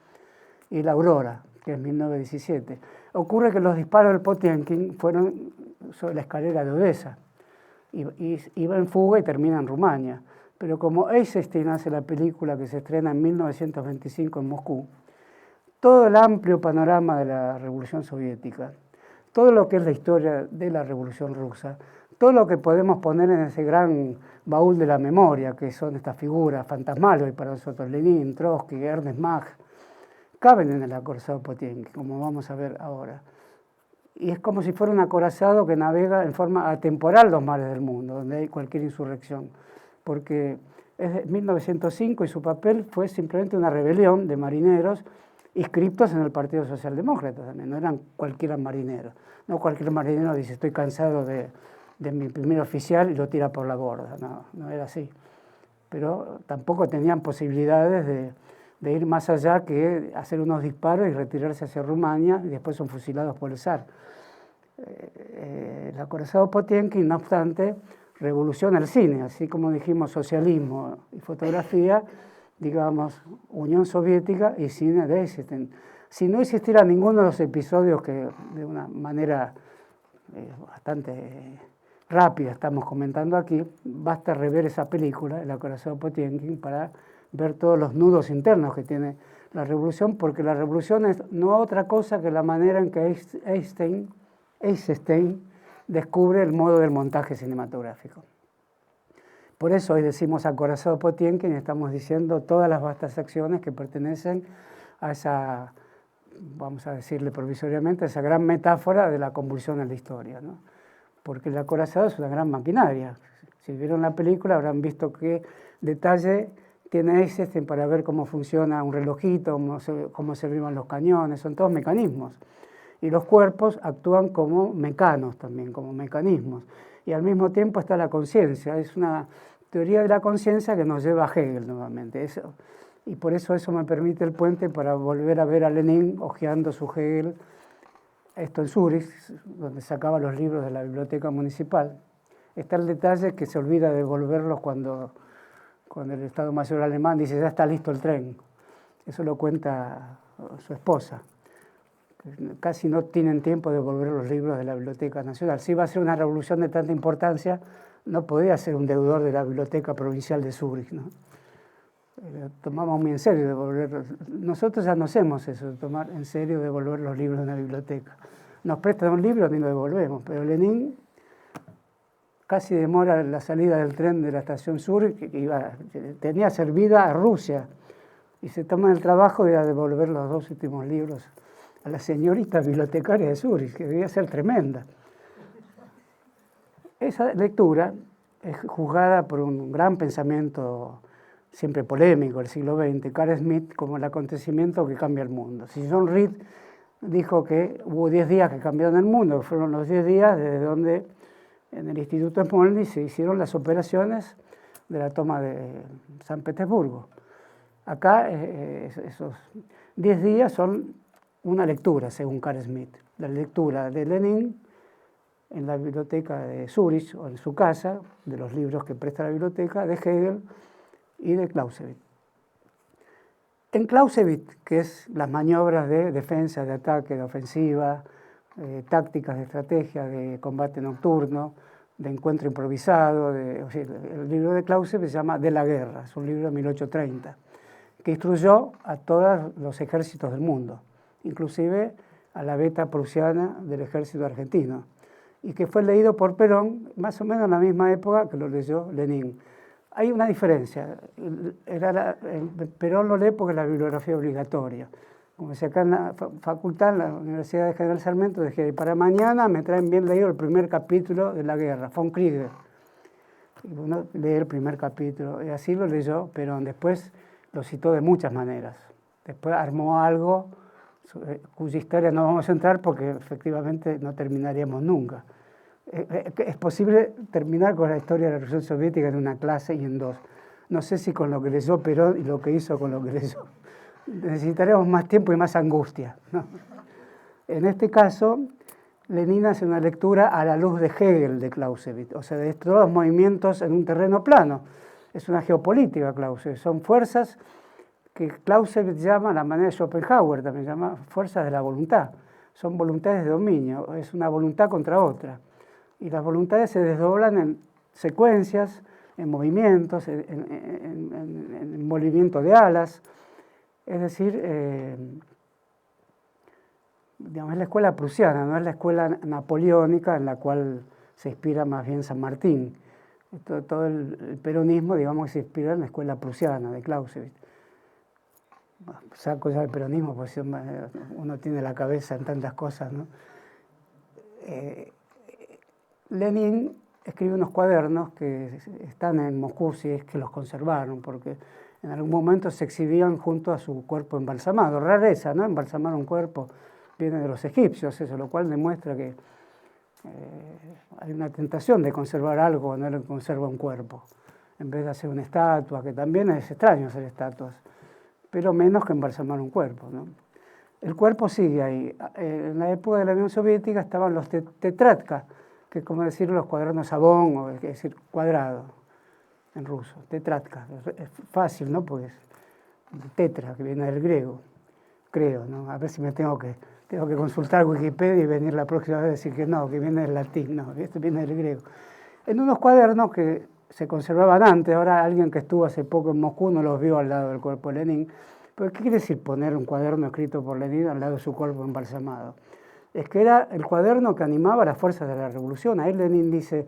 Speaker 2: y la Aurora, que es 1917. Ocurre que los disparos del Potiomkin fueron sobre la escalera de Odessa. Iba en fuga y termina en Rumania. Pero como Eisenstein hace la película que se estrena en 1925 en Moscú, todo el amplio panorama de la Revolución Soviética, todo lo que es la historia de la Revolución Rusa, todo lo que podemos poner en ese gran baúl de la memoria, que son estas figuras fantasmales hoy para nosotros, Lenin, Trotsky, Ernest Mach, caben en el acorazado Potiomkin, como vamos a ver ahora. Y es como si fuera un acorazado que navega en forma atemporal los mares del mundo, donde hay cualquier insurrección, porque es de 1905 y su papel fue simplemente una rebelión de marineros inscriptos en el Partido Socialdemócrata también, no eran cualquier marinero. No cualquier marinero dice estoy cansado de mi primer oficial y lo tira por la borda, no era así. Pero tampoco tenían posibilidades de ir más allá que hacer unos disparos y retirarse hacia Rumania y después son fusilados por el zar. El acorazado Potiomkin, no obstante, revoluciona el cine, así como dijimos socialismo y fotografía, digamos Unión Soviética y cine de Eisenstein. Si no existiera ninguno de los episodios que de una manera bastante rápida estamos comentando aquí, basta rever esa película, El acorazado Potiomkin, para ver todos los nudos internos que tiene la revolución, porque la revolución es no otra cosa que la manera en que Eisenstein descubre el modo del montaje cinematográfico. Por eso hoy decimos acorazado Potiomkin y estamos diciendo todas las vastas acciones que pertenecen a esa, vamos a decirle provisoriamente, esa gran metáfora de la convulsión en la historia, ¿no? Porque el acorazado es una gran maquinaria. Si vieron la película habrán visto qué detalle tiene Eisenstein para ver cómo funciona un relojito, cómo se vibran los cañones, son todos mecanismos. Y los cuerpos actúan como mecanos también, como mecanismos. Y al mismo tiempo está la conciencia, es una teoría de la conciencia que nos lleva a Hegel nuevamente. Y por eso me permite el puente para volver a ver a Lenin hojeando su Hegel, esto en Zúrich, donde sacaba los libros de la biblioteca municipal. Está el detalle que se olvida de devolverlos cuando el Estado Mayor alemán dice ya está listo el tren. Eso lo cuenta su esposa. Casi no tienen tiempo de devolver los libros de la Biblioteca Nacional. Si iba a ser una revolución de tanta importancia, no podía ser un deudor de la Biblioteca Provincial de Zúrich, ¿no? Tomamos muy en serio devolver. Nosotros ya no hacemos eso, de tomar en serio devolver los libros de una biblioteca. Nos prestan un libro y lo devolvemos, pero Lenin casi demora la salida del tren de la estación Zúrich, que tenía servida a Rusia, y se toma el trabajo de devolver los 2 últimos libros a la señorita bibliotecaria de Zúrich, que debía ser tremenda. Esa lectura es juzgada por un gran pensamiento siempre polémico del siglo XX, Carl Schmitt, como el acontecimiento que cambia el mundo. Si John Reed dijo que hubo 10 días que cambiaron el mundo, que fueron los 10 días desde donde en el Instituto Smolny se hicieron las operaciones de la toma de San Petersburgo. Acá esos 10 días son una lectura, según Carl Schmitt, la lectura de Lenin en la biblioteca de Zúrich o en su casa, de los libros que presta la biblioteca, de Hegel y de Clausewitz. En Clausewitz, que es las maniobras de defensa, de ataque, de ofensiva, tácticas de estrategia, de combate nocturno, de encuentro improvisado, el libro de Clausewitz se llama De la guerra, es un libro de 1830, que instruyó a todos los ejércitos del mundo, inclusive a la beta prusiana del ejército argentino, y que fue leído por Perón más o menos en la misma época que lo leyó Lenin. Hay una diferencia, Perón lo lee porque es la bibliografía obligatoria. Como decía acá en la facultad, en la Universidad de General Sarmiento, dije, para mañana me traen bien leído el primer capítulo de la guerra, von Krieger. Y uno lee el primer capítulo, y así lo leyó Perón. Después lo citó de muchas maneras. Después armó algo cuya historia no vamos a entrar porque efectivamente no terminaríamos nunca. Es posible terminar con la historia de la Revolución Soviética en una clase y en 2. No sé si con lo que leyó Perón y lo que hizo con lo que leyó. Necesitaremos más tiempo y más angustia, ¿no? En este caso, Lenin hace una lectura a la luz de Hegel de Clausewitz, o sea, de todos los movimientos en un terreno plano. Es una geopolítica, Clausewitz. Son fuerzas que Clausewitz llama, a la manera de Schopenhauer también llama, fuerzas de la voluntad. Son voluntades de dominio, es una voluntad contra otra. Y las voluntades se desdoblan en secuencias, en movimientos, en movimiento de alas. Es decir, digamos, es la escuela prusiana, no es la escuela napoleónica en la cual se inspira más bien San Martín. Todo el peronismo, digamos, que se inspira en la escuela prusiana de Clausewitz. Saco ya el peronismo, porque uno tiene la cabeza en tantas cosas, ¿no? Lenin escribe unos cuadernos que están en Moscú, si es que los conservaron, porque en algún momento se exhibían junto a su cuerpo embalsamado. Rareza, ¿no? Embalsamar un cuerpo viene de los egipcios, eso, lo cual demuestra que hay una tentación de conservar algo cuando uno conserva un cuerpo, en vez de hacer una estatua, que también es extraño hacer estatuas, pero menos que embalsamar un cuerpo, ¿no? El cuerpo sigue ahí. En la época de la Unión Soviética estaban los tetratka, que es como decir los cuadernos Sabón, o es decir, cuadrado, en ruso, tetratka. Es fácil, ¿no? Pues tetra, que viene del griego, creo, ¿no? A ver si me tengo que consultar Wikipedia y venir la próxima vez a decir que no, que viene del latín, no, esto viene del griego. En unos cuadernos que se conservaban antes, ahora alguien que estuvo hace poco en Moscú no los vio al lado del cuerpo de Lenin, pero ¿qué quiere decir poner un cuaderno escrito por Lenin al lado de su cuerpo embalsamado? Es que era el cuaderno que animaba a las fuerzas de la revolución. Ahí Lenin dice,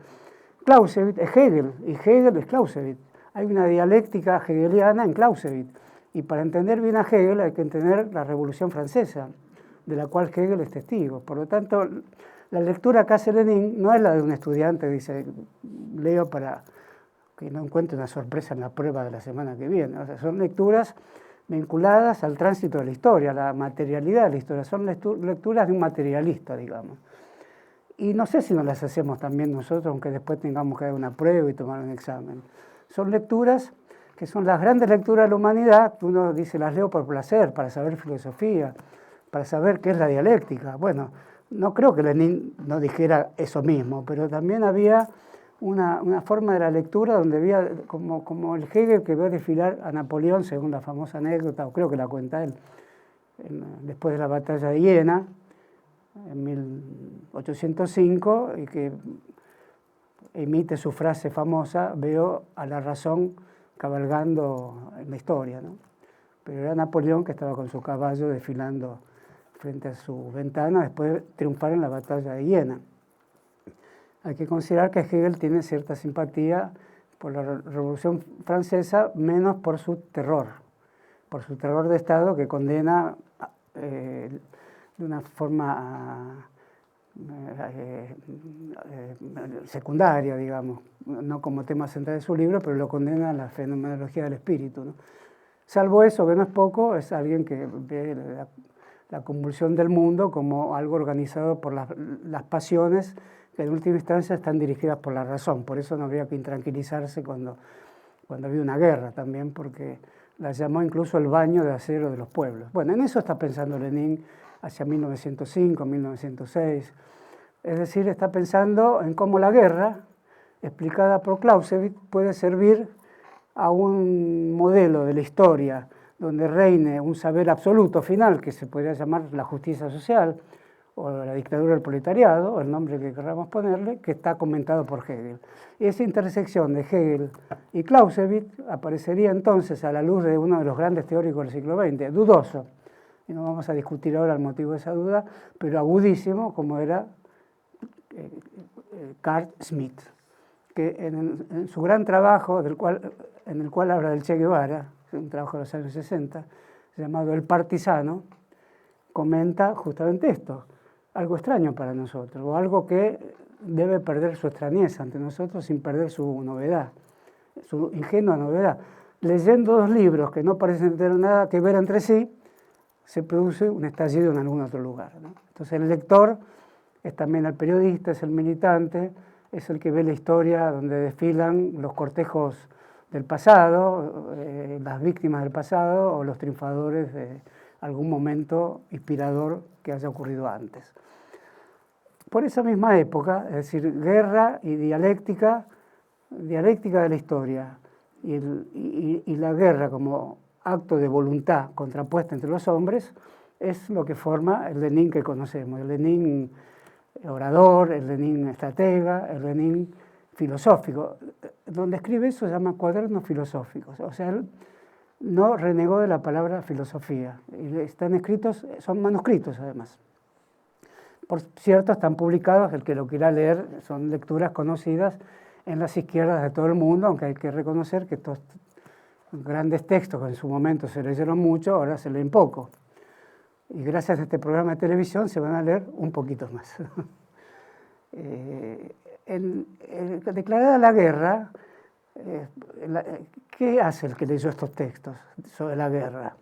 Speaker 2: Clausewitz es Hegel, y Hegel es Clausewitz. Hay una dialéctica hegeliana en Clausewitz, y para entender bien a Hegel hay que entender la Revolución Francesa, de la cual Hegel es testigo. Por lo tanto, la lectura que hace Lenin no es la de un estudiante que dice, leo para que no encuentre una sorpresa en la prueba de la semana que viene. O sea, son lecturas vinculadas al tránsito de la historia, a la materialidad de la historia. Son lecturas de un materialista, digamos. Y no sé si nos las hacemos también nosotros, aunque después tengamos que dar una prueba y tomar un examen. Son lecturas que son las grandes lecturas de la humanidad, que uno dice, las leo por placer, para saber filosofía, para saber qué es la dialéctica. Bueno, no creo que Lenin no dijera eso mismo, pero también había una forma de la lectura donde había como el Hegel que ve desfilar a Napoleón, según la famosa anécdota, o creo que la cuenta él, después de la batalla de Iena, en 1805, y que emite su frase famosa, veo a la razón cabalgando en la historia, ¿no? Pero era Napoleón que estaba con su caballo desfilando frente a su ventana después de triunfar en la batalla de Iena. Hay que considerar que Hegel tiene cierta simpatía por la Revolución Francesa, menos por su terror de Estado que condena de una forma secundaria, digamos, no como tema central de su libro, pero lo condena a la fenomenología del espíritu, ¿no? Salvo eso, que no es poco, es alguien que ve la convulsión del mundo como algo organizado por las pasiones que en última instancia están dirigidas por la razón. Por eso no habría que intranquilizarse cuando había una guerra también, porque la llamó incluso el baño de acero de los pueblos. Bueno, en eso está pensando Lenin hacia 1905, 1906. Es decir, está pensando en cómo la guerra, explicada por Clausewitz, puede servir a un modelo de la historia donde reine un saber absoluto final, que se podría llamar la justicia social, o la dictadura del proletariado, o el nombre que queramos ponerle, que está comentado por Hegel. Y esa intersección de Hegel y Clausewitz aparecería entonces a la luz de uno de los grandes teóricos del siglo XX, dudoso, y no vamos a discutir ahora el motivo de esa duda, pero agudísimo, como era Carl Schmitt, que en su gran trabajo, en el cual habla del Che Guevara, un trabajo de los años 60, llamado El Partisano, comenta justamente esto, algo extraño para nosotros, o algo que debe perder su extrañeza ante nosotros sin perder su novedad, su ingenua novedad. Leyendo dos libros que no parecen tener nada que ver entre sí, se produce un estallido en algún otro lugar, ¿no? Entonces el lector es también el periodista, es el militante, es el que ve la historia donde desfilan los cortejos del pasado, las víctimas del pasado o los triunfadores de algún momento inspirador que haya ocurrido antes. por esa misma época, es decir, guerra y dialéctica de la historia, y la guerra como acto de voluntad contrapuesta entre los hombres, es lo que forma el Lenin que conocemos, el Lenin orador, el Lenin estratega, el Lenin filosófico. Donde escribe eso se llama Cuadernos Filosóficos, o sea, él no renegó de la palabra filosofía, y están escritos, son manuscritos además. Por cierto, están publicados, el que lo quiera leer, son lecturas conocidas en las izquierdas de todo el mundo, aunque hay que reconocer que estos grandes textos que en su momento se leyeron mucho, ahora se leen poco. Y gracias a este programa de televisión se van a leer un poquito más. Declarada la guerra, ¿qué hace el que leyó estos textos sobre la guerra?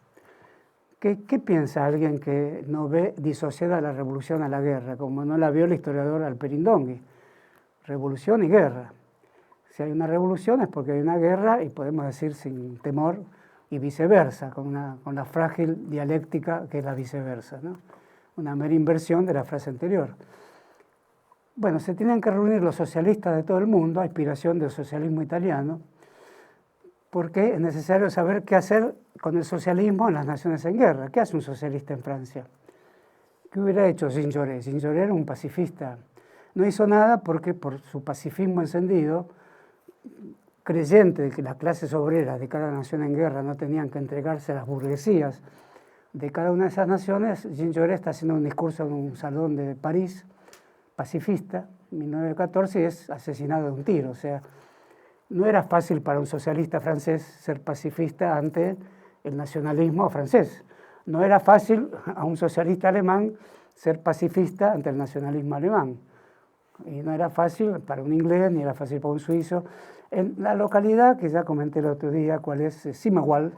Speaker 2: ¿Qué piensa alguien que no ve disociada la revolución a la guerra, como no la vio el historiador Alperindongui? Revolución y guerra. Si hay una revolución es porque hay una guerra, y podemos decir sin temor, y viceversa, con la frágil dialéctica que es la viceversa, ¿no? Una mera inversión de la frase anterior. Bueno, se tienen que reunir los socialistas de todo el mundo, a inspiración del socialismo italiano, porque es necesario saber qué hacer con el socialismo en las naciones en guerra. ¿Qué hace un socialista en Francia? ¿Qué hubiera hecho Jean Jaurès? Jean Jaurès era un pacifista. No hizo nada porque por su pacifismo encendido, creyente de que las clases obreras de cada nación en guerra no tenían que entregarse a las burguesías de cada una de esas naciones, Jean Jaurès está haciendo un discurso en un salón de París, pacifista, en 1914, y es asesinado de un tiro. O sea, no era fácil para un socialista francés ser pacifista ante el nacionalismo francés. No era fácil a un socialista alemán ser pacifista ante el nacionalismo alemán. Y no era fácil para un inglés, ni era fácil para un suizo. En la localidad, que ya comenté el otro día, cuál es Simmenwald,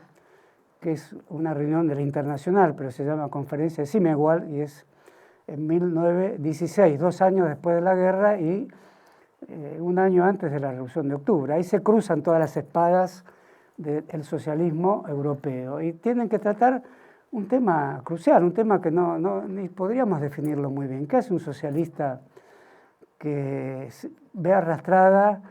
Speaker 2: que es una reunión de la Internacional, pero se llama Conferencia de Simmenwald, y es en 1916, 2 años después de la guerra y 1 año antes de la Revolución de Octubre. Ahí se cruzan todas las espadas del socialismo europeo y tienen que tratar un tema crucial, un tema que ni podríamos definirlo muy bien. ¿Qué hace un socialista que ve arrastrada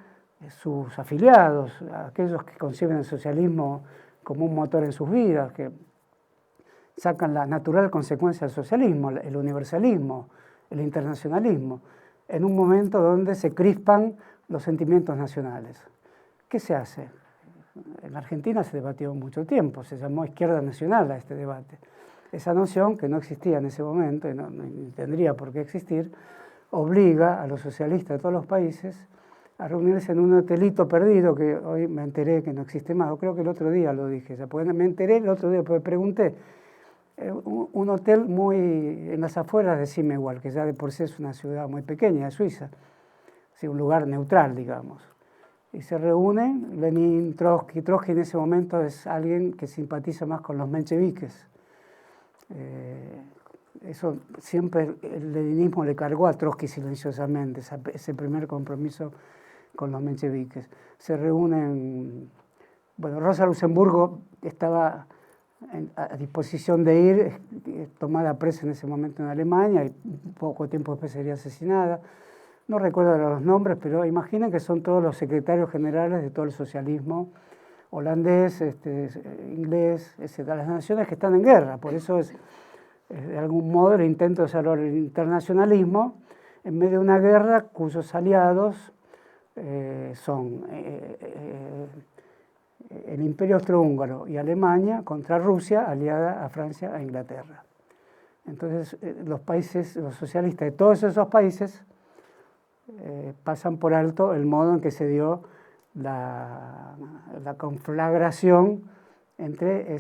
Speaker 2: sus afiliados, aquellos que conciben el socialismo como un motor en sus vidas, que sacan la natural consecuencia del socialismo, el universalismo, el internacionalismo, en un momento donde se crispan los sentimientos nacionales? ¿Qué se hace? En Argentina se debatió mucho tiempo, se llamó izquierda nacional a este debate. Esa noción, que no existía en ese momento y no tendría por qué existir, obliga a los socialistas de todos los países a reunirse en un hotelito perdido, que hoy me enteré que no existe más, o creo que el otro día lo dije, me enteré el otro día, porque pregunté, un hotel muy en las afueras de Simmenwald, que ya de por sí es una ciudad muy pequeña de Suiza, sí, un lugar neutral, digamos. Y se reúnen Lenin, Trotsky. Trotsky en ese momento es alguien que simpatiza más con los mencheviques. Eso siempre el leninismo le cargó a Trotsky silenciosamente, ese primer compromiso con los mencheviques. Se reúnen, bueno, Rosa Luxemburgo estaba a disposición de ir, tomada presa en ese momento en Alemania, y poco tiempo después sería asesinada. No recuerdo los nombres, pero imaginen que son todos los secretarios generales de todo el socialismo holandés, inglés, etc. Las naciones que están en guerra. Por eso es de algún modo el intento de desarrollar el internacionalismo en medio de una guerra cuyos aliados son el Imperio Austrohúngaro y Alemania contra Rusia, aliada a Francia e Inglaterra. Entonces los socialistas de todos esos países pasan por alto el modo en que se dio la conflagración entre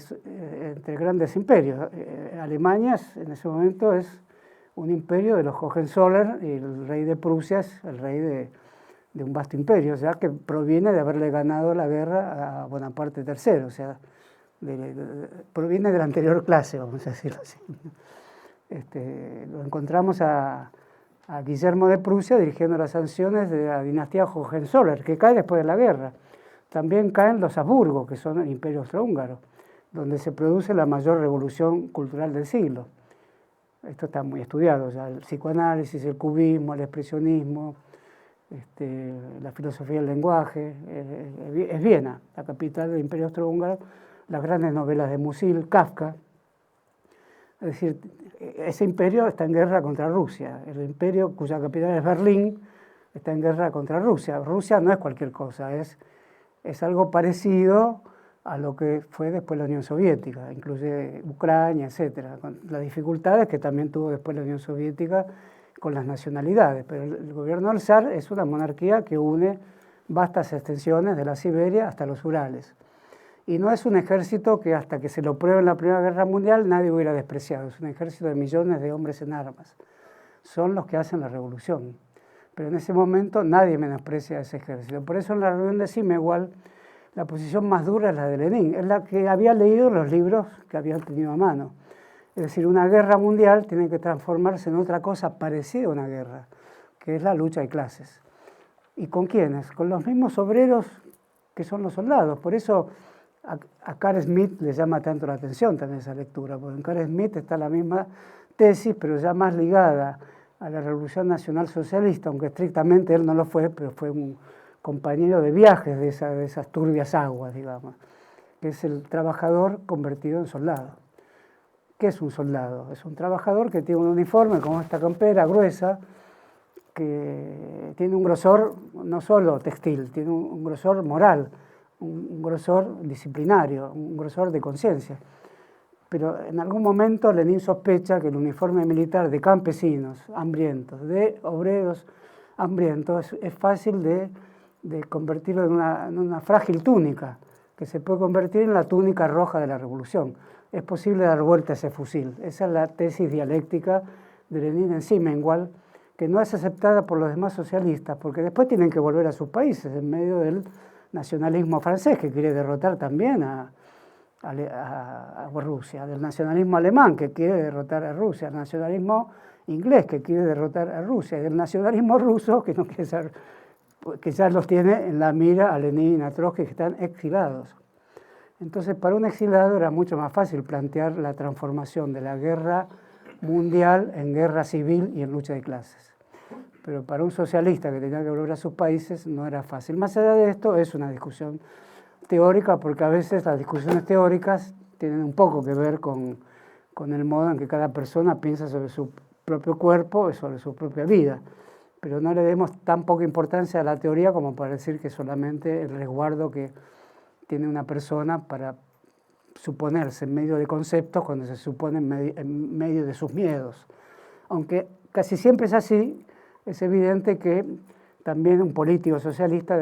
Speaker 2: grandes imperios. Alemania en ese momento es un imperio de los Hohenzollern, y el rey de Prusia es el rey de un vasto imperio, o sea, que proviene de haberle ganado la guerra a Bonaparte III, o sea, proviene de la anterior clase, vamos a decirlo así. Lo encontramos a Guillermo de Prusia dirigiendo las sanciones de la dinastía Hohenzollern, que cae después de la guerra. También caen los Habsburgo, que son el imperio austrohúngaro, donde se produce la mayor revolución cultural del siglo. esto está muy estudiado ya, el psicoanálisis, el cubismo, el expresionismo, la filosofía del lenguaje, es Viena, la capital del Imperio Austrohúngaro, las grandes novelas de Musil, Kafka. Es decir, ese imperio está en guerra contra Rusia, el imperio cuya capital es Berlín está en guerra contra Rusia. Rusia no es cualquier cosa, es algo parecido a lo que fue después la Unión Soviética, incluye Ucrania, etcétera, con las dificultades que también tuvo después la Unión Soviética con las nacionalidades, pero el gobierno del zar es una monarquía que une vastas extensiones de la Siberia hasta los Urales. Y no es un ejército que hasta que se lo pruebe en la Primera Guerra Mundial nadie hubiera despreciado, es un ejército de millones de hombres en armas. Son los que hacen la revolución. Pero en ese momento nadie menosprecia a ese ejército. Por eso en la reunión de Simmenwald la posición más dura es la de Lenin, es la que había leído los libros que habían tenido a mano. Es decir, una guerra mundial tiene que transformarse en otra cosa parecida a una guerra, que es la lucha de clases. ¿Y con quiénes? Con los mismos obreros que son los soldados. Por eso a Carl Schmitt le llama tanto la atención también esa lectura, porque en Carl Schmitt está la misma tesis, pero ya más ligada a la Revolución Nacional Socialista, aunque estrictamente él no lo fue, pero fue un compañero de viajes de esas turbias aguas, digamos, que es el trabajador convertido en soldado. ¿Qué es un soldado? Es un trabajador que tiene un uniforme como esta campera gruesa, que tiene un grosor no solo textil, tiene un grosor moral, un grosor disciplinario, un grosor de conciencia. Pero en algún momento Lenin sospecha que el uniforme militar de campesinos hambrientos, de obreros hambrientos, es fácil de convertirlo en una frágil túnica, que se puede convertir en la túnica roja de la revolución. Es posible dar vuelta a ese fusil. Esa es la tesis dialéctica de Lenin en Simmenwald, que no es aceptada por los demás socialistas, porque después tienen que volver a sus países en medio del nacionalismo francés, que quiere derrotar también a Rusia, del nacionalismo alemán, que quiere derrotar a Rusia, el nacionalismo inglés, que quiere derrotar a Rusia, y del nacionalismo ruso, que no quiere ser, que ya los tiene en la mira a Lenin y a Trotsky, que están exilados. Entonces, para un exilado era mucho más fácil plantear la transformación de la guerra mundial en guerra civil y en lucha de clases. Pero para un socialista que tenía que volver a sus países no era fácil. Más allá de esto, es una discusión teórica, porque a veces las discusiones teóricas tienen un poco que ver con el modo en que cada persona piensa sobre su propio cuerpo y sobre su propia vida. Pero no le demos tan poca importancia a la teoría como para decir que solamente el resguardo que tiene una persona para suponerse en medio de conceptos cuando se supone en medio de sus miedos. Aunque casi siempre es así, es evidente que también un político socialista,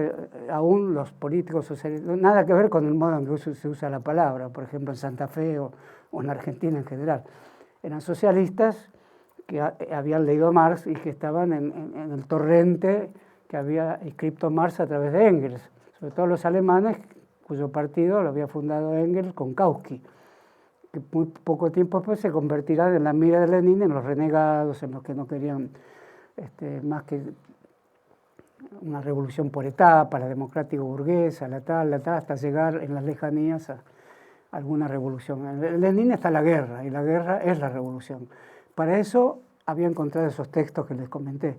Speaker 2: aún los políticos socialistas, nada que ver con el modo en que se usa la palabra, por ejemplo en Santa Fe o en Argentina en general, eran socialistas que habían leído Marx y que estaban en el torrente que había escrito Marx a través de Engels, sobre todo los alemanes, cuyo partido lo había fundado Engels con Kautsky, que muy poco tiempo después se convertirán en la mira de Lenin, en los renegados, en los que no querían más que una revolución por etapas, la democrático-burguesa, la tal, hasta llegar en las lejanías a alguna revolución. En Lenin está la guerra, y la guerra es la revolución. Para eso había encontrado esos textos que les comenté.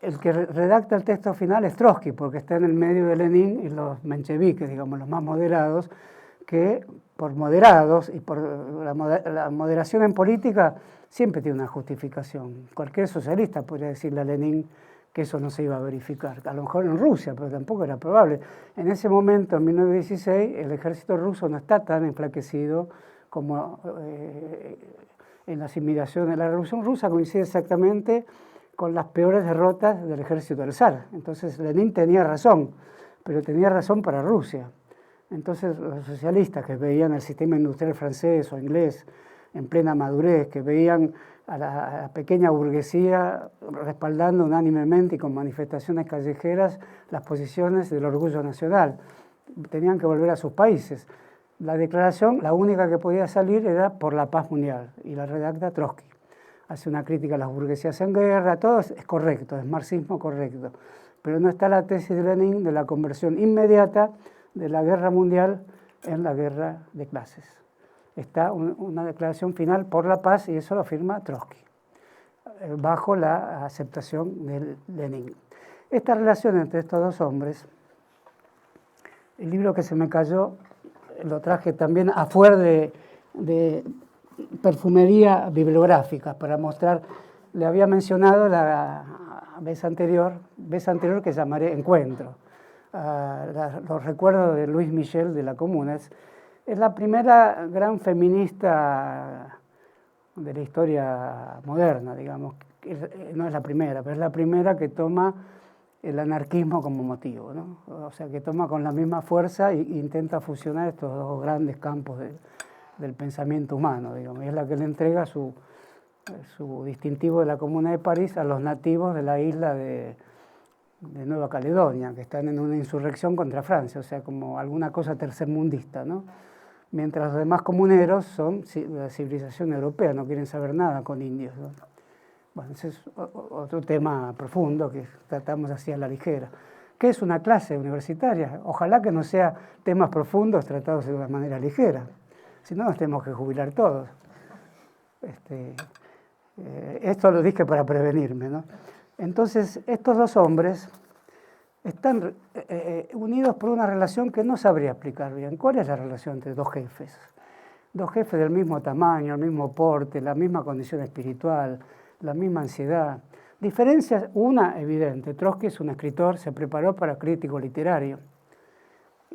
Speaker 2: El que redacta el texto final es Trotsky, porque está en el medio de Lenin y los mencheviques, digamos, los más moderados, que por moderados y por la moderación en política siempre tiene una justificación. Cualquier socialista podría decirle a Lenin que eso no se iba a verificar. A lo mejor en Rusia, pero tampoco era probable. En ese momento, en 1916, el ejército ruso no está tan enflaquecido como en las inmediaciones. La Revolución Rusa coincide exactamente con las peores derrotas del ejército del zar. Entonces Lenin tenía razón, pero tenía razón para Rusia. Entonces los socialistas que veían el sistema industrial francés o inglés en plena madurez, que veían a la pequeña burguesía respaldando unánimemente y con manifestaciones callejeras las posiciones del orgullo nacional, tenían que volver a sus países. La declaración, la única que podía salir era por la paz mundial, y la redacta Trotsky. Hace una crítica a las burguesías en guerra, todo es correcto, es marxismo correcto, pero no está la tesis de Lenin de la conversión inmediata de la guerra mundial en la guerra de clases. está una declaración final por la paz y eso lo firma Trotsky, bajo la aceptación de Lenin. Esta relación entre estos dos hombres, el libro que se me cayó, lo traje también a fuer de perfumería bibliográfica para mostrar, le había mencionado la vez anterior que llamaré Encuentro, los recuerdos de Louise Michel de la Comuna. Es la primera gran feminista de la historia moderna, digamos. No es la primera, pero es la primera que toma el anarquismo como motivo, ¿no? O sea, que toma con la misma fuerza e intenta fusionar estos dos grandes campos del pensamiento humano, digamos. Y es la que le entrega su distintivo de la Comuna de París a los nativos de la isla de Nueva Caledonia, que están en una insurrección contra Francia, o sea, como alguna cosa tercermundista, ¿no? Mientras los demás comuneros son la civilización europea, no quieren saber nada con indios, ¿no? Bueno, ese es otro tema profundo que tratamos así a la ligera. ¿Qué es una clase universitaria? Ojalá que no sea temas profundos tratados de una manera ligera, si no nos tenemos que jubilar todos. Esto lo dije para prevenirme, ¿no? Entonces, estos dos hombres están unidos por una relación que no sabría explicar bien. ¿Cuál es la relación entre dos jefes? Dos jefes del mismo tamaño, el mismo porte, la misma condición espiritual, la misma ansiedad. Diferencias, una evidente. Trotsky es un escritor, se preparó para crítico literario.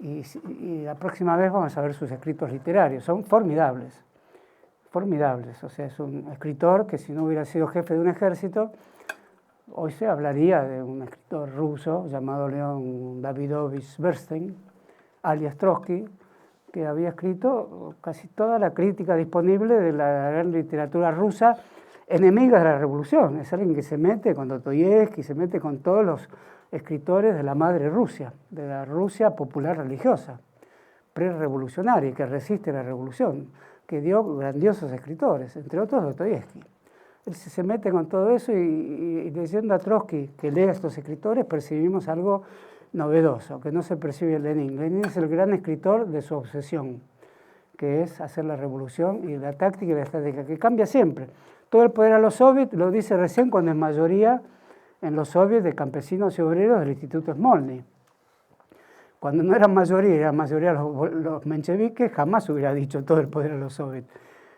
Speaker 2: Y la próxima vez vamos a ver sus escritos literarios. Son formidables, formidables. O sea, es un escritor que si no hubiera sido jefe de un ejército, hoy se hablaría de un escritor ruso llamado León Davidovich Bernstein, alias Trotsky, que había escrito casi toda la crítica disponible de la gran literatura rusa, enemiga de la revolución. Es alguien que se mete con Dostoyevsky, se mete con todos los escritores de la madre Rusia, de la Rusia popular religiosa, pre-revolucionaria, que resiste la revolución, que dio grandiosos escritores, entre otros Dostoyevsky. Él se mete con todo eso y leyendo a Trotsky, que lee a estos escritores, percibimos algo novedoso, que no se percibe en Lenin. Lenin es el gran escritor de su obsesión, que es hacer la revolución y la táctica y la estrategia, que cambia siempre. Todo el poder a los soviets, lo dice recién cuando es mayoría en los soviets de campesinos y obreros del Instituto Smolny. Cuando no eran mayoría los mencheviques, jamás hubiera dicho todo el poder a los soviets.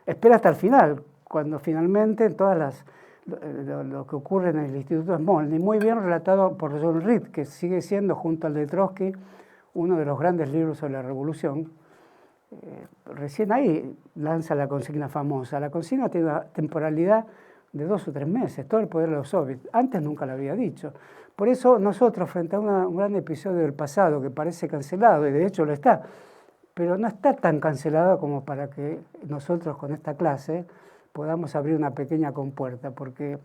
Speaker 2: Espera hasta el final, cuando finalmente lo que ocurre en el Instituto Smolny, muy bien relatado por John Reed, que sigue siendo, junto al de Trotsky, uno de los grandes libros sobre la revolución. Recién ahí lanza la consigna famosa. La consigna tiene una temporalidad de 2 o 3 meses, todo el poder de los soviets. Antes nunca lo había dicho. Por eso nosotros, frente a un gran episodio del pasado que parece cancelado, y de hecho lo está, pero no está tan cancelado como para que nosotros con esta clase podamos abrir una pequeña compuerta, porque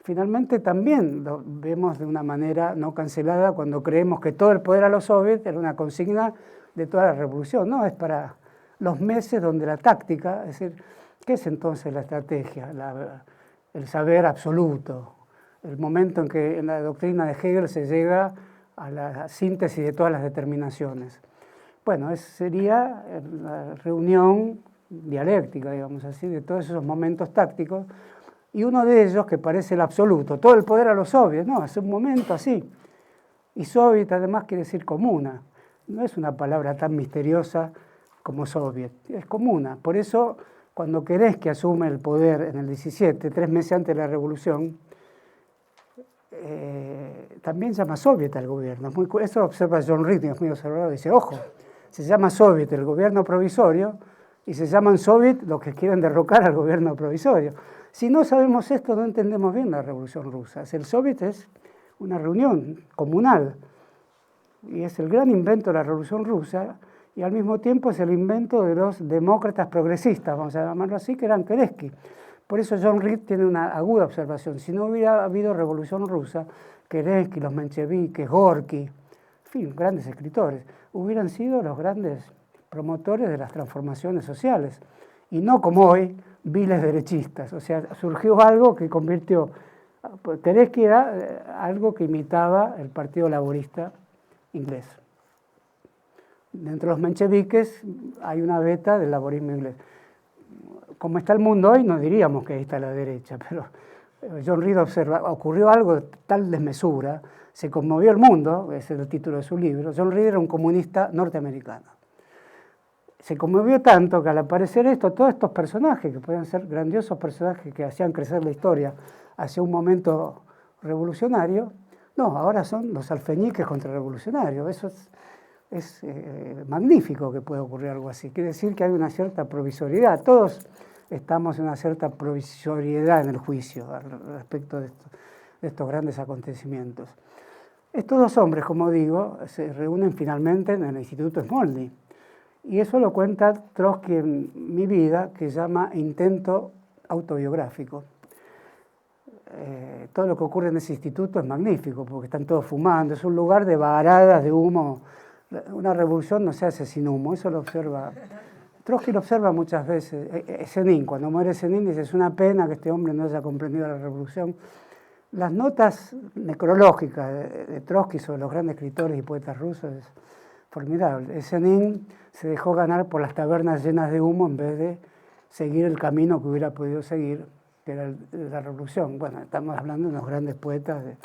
Speaker 2: finalmente también lo vemos de una manera no cancelada cuando creemos que todo el poder a los soviets era una consigna de toda la revolución. No, es para los meses donde la táctica, es decir, ¿qué es entonces la estrategia? El saber absoluto, el momento en que en la doctrina de Hegel se llega a la síntesis de todas las determinaciones. Bueno, sería la reunión dialéctica, digamos así, de todos esos momentos tácticos, y uno de ellos que parece el absoluto, todo el poder a los soviets, no, es un momento así. Y soviet además quiere decir comuna, no es una palabra tan misteriosa como soviet, es comuna. Por eso, cuando Kerensky asume el poder en el 17, 3 meses antes de la revolución, también llama soviet al gobierno. Eso observa John Reed, es muy observador, dice, ojo, se llama soviet el gobierno provisorio y se llaman soviet los que quieren derrocar al gobierno provisorio. Si no sabemos esto, no entendemos bien la revolución rusa. El soviet es una reunión comunal y es el gran invento de la revolución rusa y al mismo tiempo es el invento de los demócratas progresistas, vamos a llamarlo así, que eran Kerensky. Por eso John Reed tiene una aguda observación. Si no hubiera habido revolución rusa, Kerensky, los mencheviques, Gorky, en fin, grandes escritores, hubieran sido los grandes promotores de las transformaciones sociales. Y no como hoy, viles derechistas. O sea, surgió algo que convirtió... Kerensky era algo que imitaba el Partido Laborista inglés. Dentro de los mencheviques hay una beta del laborismo inglés. como está el mundo hoy, no diríamos que ahí está la derecha, pero John Reed observa, ocurrió algo de tal desmesura, se conmovió el mundo, ese es el título de su libro. John Reed era un comunista norteamericano. Se conmovió tanto que al aparecer esto, todos estos personajes, que podían ser grandiosos personajes que hacían crecer la historia hacia un momento revolucionario, no, ahora son los alfeñiques contrarrevolucionarios. Eso es magnífico que pueda ocurrir algo así. Quiere decir que hay una cierta provisoriedad. Todos estamos en una cierta provisoriedad en el juicio respecto de estos grandes acontecimientos. Estos dos hombres, como digo, se reúnen finalmente en el Instituto Smolny. Y eso lo cuenta Trotsky en Mi vida, que llama intento autobiográfico. Todo lo que ocurre en ese instituto es magnífico, porque están todos fumando, es un lugar de varadas de humo. Una revolución no se hace sin humo, eso lo observa. Trotsky lo observa muchas veces. Zenin, cuando muere Zenin, dice, es una pena que este hombre no haya comprendido la revolución. Las notas necrológicas de Trotsky sobre los grandes escritores y poetas rusos es formidable. Zenin se dejó ganar por las tabernas llenas de humo en vez de seguir el camino que hubiera podido seguir, que era la revolución. Bueno, estamos hablando de unos grandes poetas de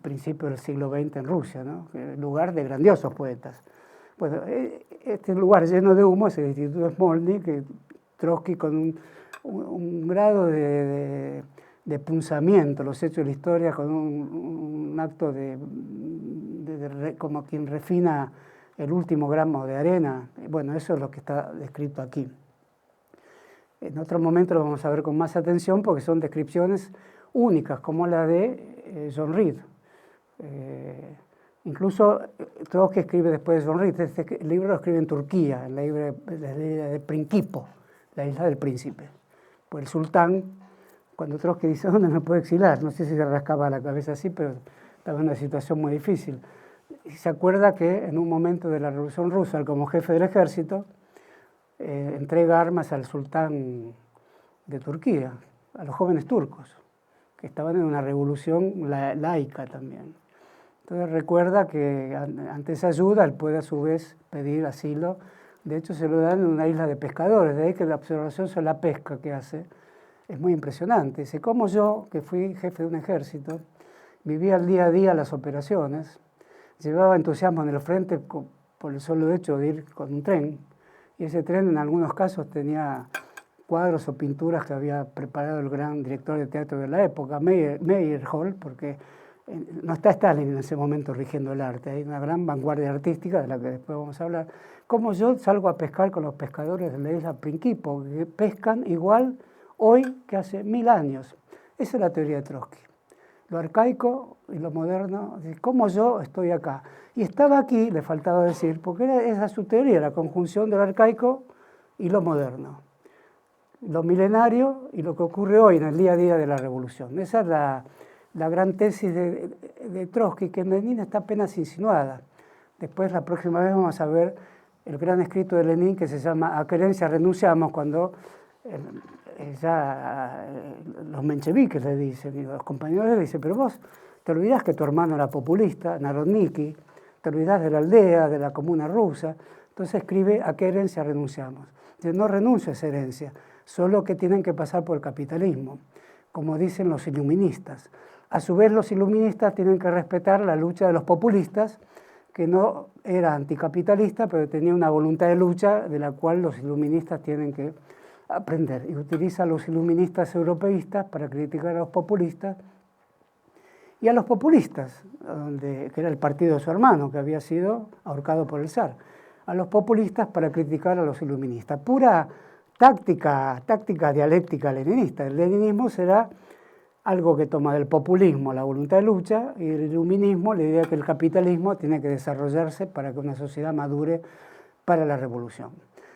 Speaker 2: principios del siglo XX en Rusia, ¿no? Lugar de grandiosos poetas. Bueno, este lugar lleno de humo es el Instituto Smolny, que Trotsky con un grado de punzamiento, los hechos de la historia, con un acto como quien refina el último gramo de arena. Bueno, eso es lo que está descrito aquí. En otro momento lo vamos a ver con más atención porque son descripciones únicas, como la de John Reed. Incluso Trotsky escribe después de John Reed, este libro lo escribe en Turquía, en la isla de Prinkipo, la isla del príncipe. Pues el sultán, cuando Trotsky dice, ¿dónde me puedo exilar? No sé si se rascaba la cabeza así, pero estaba en una situación muy difícil. Y se acuerda que en un momento de la Revolución Rusa, él como jefe del ejército, entrega armas al sultán de Turquía, a los jóvenes turcos, que estaban en una revolución laica también. Entonces recuerda que ante esa ayuda él puede a su vez pedir asilo. De hecho se lo dan en una isla de pescadores, de ahí que la observación sobre la pesca que hace es muy impresionante. Dice, como yo, que fui jefe de un ejército, vivía el día a día las operaciones, llevaba entusiasmo en el frente por el solo hecho de ir con un tren, y ese tren en algunos casos tenía cuadros o pinturas que había preparado el gran director de teatro de la época, Meyerhold, porque no está Stalin en ese momento rigiendo el arte, hay una gran vanguardia artística de la que después vamos a hablar. Como yo salgo a pescar con los pescadores de la isla Prinkipo, que pescan igual hoy que hace 1000 años. Esa es la teoría de Trotsky. Lo arcaico y lo moderno, como yo estoy acá. Y estaba aquí, le faltaba decir, porque esa es su teoría, la conjunción de lo arcaico y lo moderno. Lo milenario y lo que ocurre hoy en el día a día de la revolución. Esa es la gran tesis de Trotsky, que en Lenin está apenas insinuada. Después, la próxima vez vamos a ver el gran escrito de Lenin que se llama A querencia renunciamos, cuando ya los mencheviques le dicen, y los compañeros le dicen, pero vos te olvidás que tu hermano era populista, Narodniki, te olvidás de la aldea, de la comuna rusa. Entonces escribe A qué herencia renunciamos. Dice, no renuncio a esa herencia, solo que tienen que pasar por el capitalismo, como dicen los iluministas. A su vez, los iluministas tienen que respetar la lucha de los populistas, que no era anticapitalista, pero tenía una voluntad de lucha de la cual los iluministas tienen que aprender. Y utiliza a los iluministas europeístas para criticar a los populistas y a los populistas, que era el partido de su hermano, que había sido ahorcado por el zar. A los populistas para criticar a los iluministas. Pura táctica dialéctica leninista. El leninismo será algo que toma del populismo la voluntad de lucha y el iluminismo la idea que el capitalismo tiene que desarrollarse para que una sociedad madure para la revolución.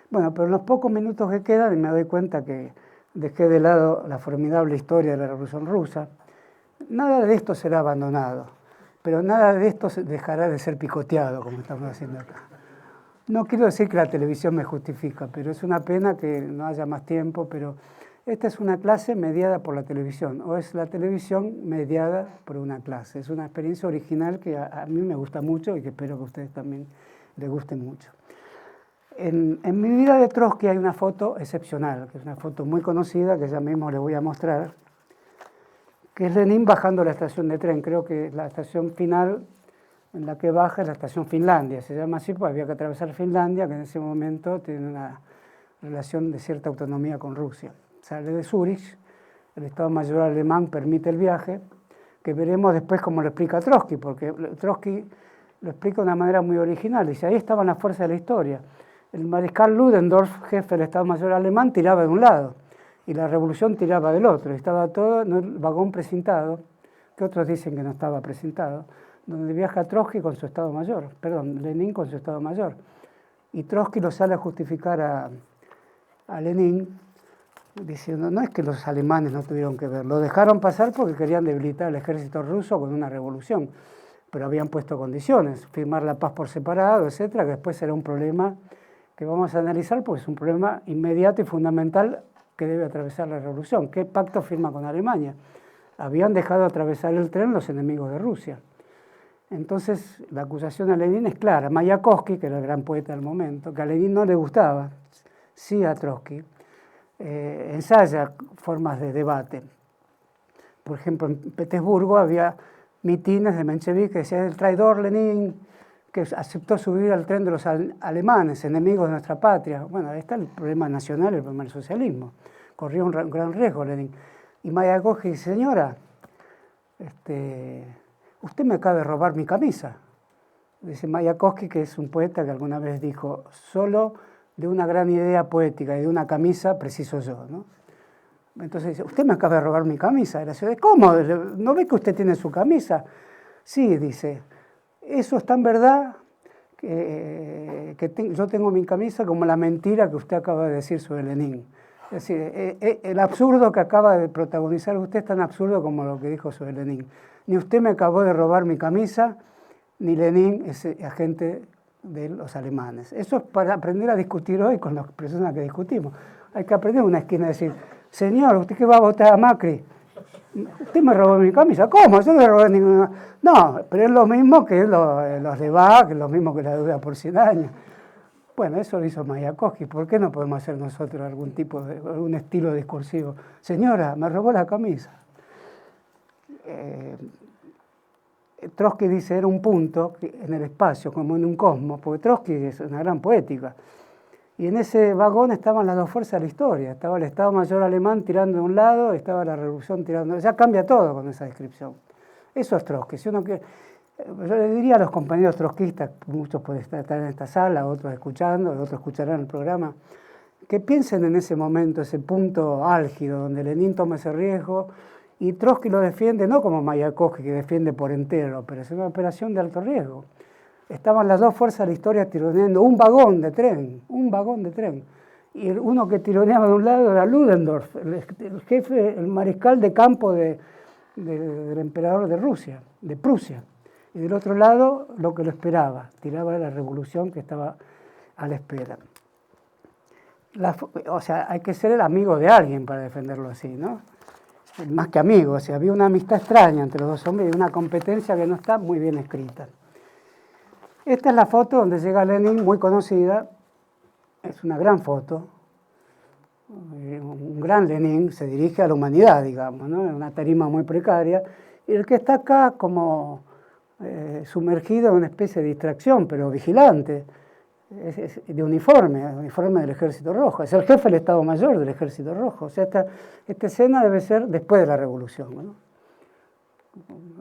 Speaker 2: Bueno, pero en los pocos minutos que quedan me doy cuenta que dejé de lado la formidable historia de la Revolución Rusa. Nada de esto será abandonado, pero nada de esto dejará de ser picoteado, como estamos haciendo acá. No quiero decir que la televisión me justifica, pero es una pena que no haya más tiempo, pero esta es una clase mediada por la televisión, o es la televisión mediada por una clase. Es una experiencia original que a mí me gusta mucho y que espero que a ustedes también les guste mucho. En mi vida de Trotsky hay una foto excepcional, que es una foto muy conocida, que ya mismo les voy a mostrar, que es Lenin bajando la estación de tren. Creo que la estación final en la que baja es la estación Finlandia. Se llama así porque había que atravesar Finlandia, que en ese momento tiene una relación de cierta autonomía con Rusia. Sale de Zúrich, el Estado Mayor alemán permite el viaje, que veremos después cómo lo explica Trotsky, porque Trotsky lo explica de una manera muy original. Dice, ahí estaban las fuerzas de la historia. El mariscal Ludendorff, jefe del Estado Mayor alemán, tiraba de un lado y la revolución tiraba del otro. Estaba todo en el vagón precintado, que otros dicen que no estaba precintado, donde viaja Trotsky con su Estado Mayor, perdón, Lenin con su Estado Mayor. Y Trotsky lo sale a justificar a Lenin, diciendo, no es que los alemanes no tuvieron que ver, lo dejaron pasar porque querían debilitar al ejército ruso con una revolución, pero habían puesto condiciones, firmar la paz por separado, etcétera, que después será un problema que vamos a analizar porque es un problema inmediato y fundamental que debe atravesar la revolución. ¿Qué pacto firma con Alemania? Habían dejado atravesar el tren los enemigos de Rusia. Entonces, la acusación a Lenin es clara. Mayakovsky, que era el gran poeta del momento, que a Lenin no le gustaba, sí a Trotsky, ensaya formas de debate. Por ejemplo, en Petersburgo había mitines de Menshevik que decían el traidor Lenin, que aceptó subir al tren de los alemanes, enemigos de nuestra patria. Bueno, ahí está el problema nacional, el problema del socialismo. Corría un gran riesgo Lenin. Y Mayakovsky dice, señora, usted me acaba de robar mi camisa. Dice Mayakovsky, que es un poeta que alguna vez dijo, solo de una gran idea poética y de una camisa preciso yo, ¿no? Entonces dice, usted me acaba de robar mi camisa. Y la ciudad, ¿cómo? ¿No ve que usted tiene su camisa? Sí, dice, eso es tan verdad que yo tengo mi camisa como la mentira que usted acaba de decir sobre Lenin. Es decir, el absurdo que acaba de protagonizar usted es tan absurdo como lo que dijo sobre Lenin. Ni usted me acabó de robar mi camisa, ni Lenin es agente de los alemanes. Eso es para aprender a discutir hoy con las personas que discutimos. Hay que aprender en una esquina a decir, señor, ¿usted qué va a votar a Macri? Usted me robó mi camisa. ¿Cómo? Yo no le robé ninguna. No, pero es lo mismo que los de BAC, es lo mismo que la deuda por 100 años. Bueno, eso lo hizo Mayakovsky. ¿Por qué no podemos hacer nosotros algún estilo discursivo? Señora, me robó la camisa. Trotsky dice, era un punto en el espacio, como en un cosmos, porque Trotsky es una gran poética. Y en ese vagón estaban las dos fuerzas de la historia. Estaba el Estado Mayor alemán tirando de un lado, estaba la revolución tirando de otro. Ya cambia todo con esa descripción. Eso es Trotsky. Yo le diría a los compañeros trotskistas, muchos pueden estar en esta sala, otros escuchando, otros escucharán el programa, que piensen en ese momento, ese punto álgido, donde Lenin toma ese riesgo, y Trotsky lo defiende no como Mayakovsky, que defiende por entero, pero es una operación de alto riesgo. Estaban las dos fuerzas de la historia tironeando un vagón de tren. Y uno que tironeaba de un lado era Ludendorff, el jefe, el mariscal de campo del emperador de Rusia, de Prusia. Y del otro lado, lo que lo esperaba, tiraba la revolución que estaba a la espera. O sea, hay que ser el amigo de alguien para defenderlo así, ¿no? Más que amigo, o sea, había una amistad extraña entre los dos hombres y una competencia que no está muy bien escrita. Esta es la foto donde llega Lenin, muy conocida, es una gran foto, un gran Lenin se dirige a la humanidad, digamos, ¿no? En una tarima muy precaria, y el que está acá como sumergido en una especie de distracción, pero vigilante, es de uniforme del Ejército Rojo, es el jefe del Estado Mayor del Ejército Rojo. O sea, esta escena debe ser después de la Revolución,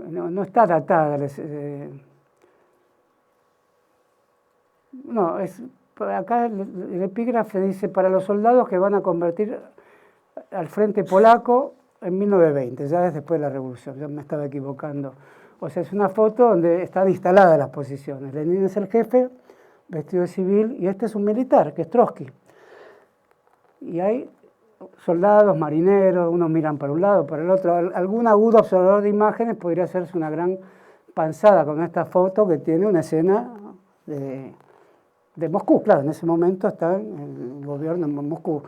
Speaker 2: ¿no? No está datada. No, acá el epígrafe dice, para los soldados que van a convertir al frente polaco en 1920, ya es después de la Revolución, ya me estaba equivocando. O sea, es una foto donde están instaladas las posiciones. Lenin es el jefe, vestido de civil, y este es un militar, que es Trotsky. Y hay soldados, marineros, unos miran para un lado, para el otro. Algún agudo observador de imágenes podría hacerse una gran panzada con esta foto que tiene una escena de Moscú. Claro, en ese momento está el gobierno en Moscú.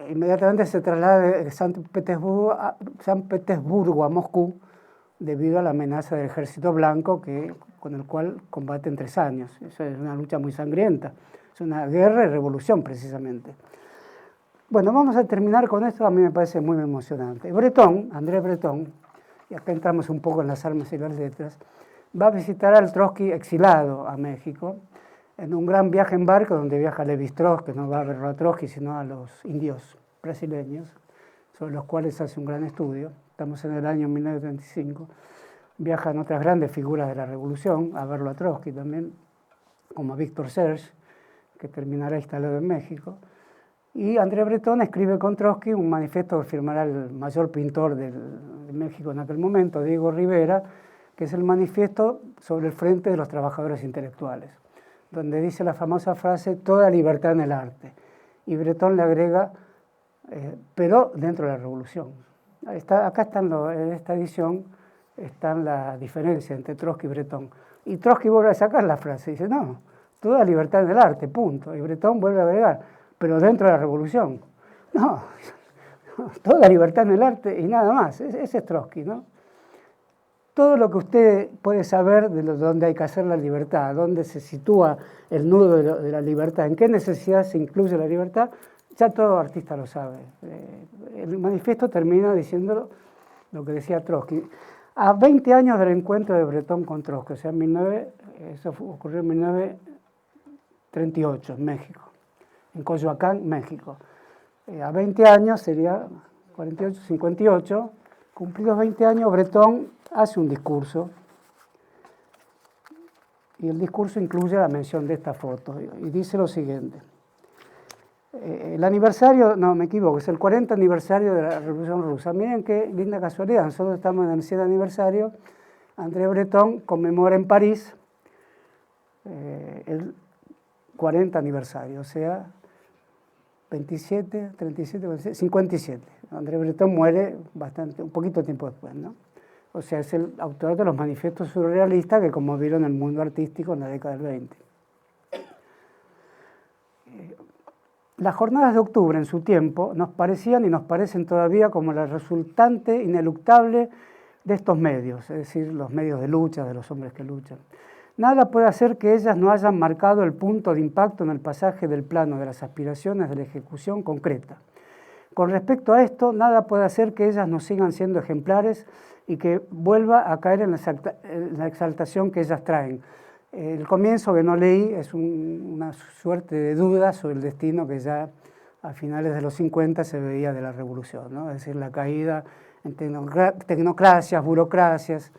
Speaker 2: Inmediatamente se traslada de San Petersburgo a Moscú debido a la amenaza del ejército blanco con el cual combaten 3 años. Eso es una lucha muy sangrienta. Es una guerra y revolución, precisamente. Bueno, vamos a terminar con esto, a mí me parece muy emocionante. Breton, André Breton, y acá entramos un poco en las armas y las letras, va a visitar al Trotsky exilado a México, en un gran viaje en barco donde viaja Levi-Strauss, que no va a verlo a Trotsky, sino a los indios brasileños, sobre los cuales hace un gran estudio. Estamos en el año 1935. Viajan otras grandes figuras de la revolución a verlo a Trotsky también, como Víctor Serge, que terminará instalado en México. Y André Breton escribe con Trotsky un manifiesto que firmará el mayor pintor de México en aquel momento, Diego Rivera, que es el manifiesto sobre el Frente de los Trabajadores Intelectuales, donde dice la famosa frase, toda libertad en el arte. Y Breton le agrega, pero dentro de la revolución. Acá están, en esta edición, están la diferencia entre Trotsky y Breton. Y Trotsky vuelve a sacar la frase, dice, no, toda libertad en el arte, punto. Y Breton vuelve a agregar, pero dentro de la revolución. No, toda libertad en el arte y nada más. Ese es Trotsky, ¿no? Todo lo que usted puede saber de dónde hay que hacer la libertad, dónde se sitúa el nudo de la libertad, en qué necesidad se incluye la libertad, ya todo artista lo sabe. El manifiesto termina diciendo lo que decía Trotsky. A 20 años del encuentro de Breton con Trotsky, o sea, eso ocurrió en 1938 en México, en Coyoacán, México. A 20 años, sería 48, 58, cumplidos 20 años, Breton hace un discurso, y el discurso incluye la mención de esta foto, y dice lo siguiente. El aniversario, no me equivoco, es el 40 aniversario de la Revolución Rusa. Miren qué linda casualidad, nosotros estamos en el 100 aniversario, André Breton conmemora en París el 40 aniversario, o sea, 27, 37, 27, 57. André Breton muere un poquito tiempo después, ¿no? O sea, es el autor de los manifiestos surrealistas que conmovieron el mundo artístico en la década del 20. Las jornadas de octubre en su tiempo nos parecían y nos parecen todavía como la resultante ineluctable de estos medios, es decir, los medios de lucha, de los hombres que luchan. Nada puede hacer que ellas no hayan marcado el punto de impacto en el pasaje del plano de las aspiraciones de la ejecución concreta. Con respecto a esto, nada puede hacer que ellas no sigan siendo ejemplares y que vuelva a caer en la exaltación que ellas traen. El comienzo que no leí es una suerte de duda sobre el destino que ya a finales de los 50 se veía de la revolución, ¿no? Es decir, la caída en tecnocracias, burocracias,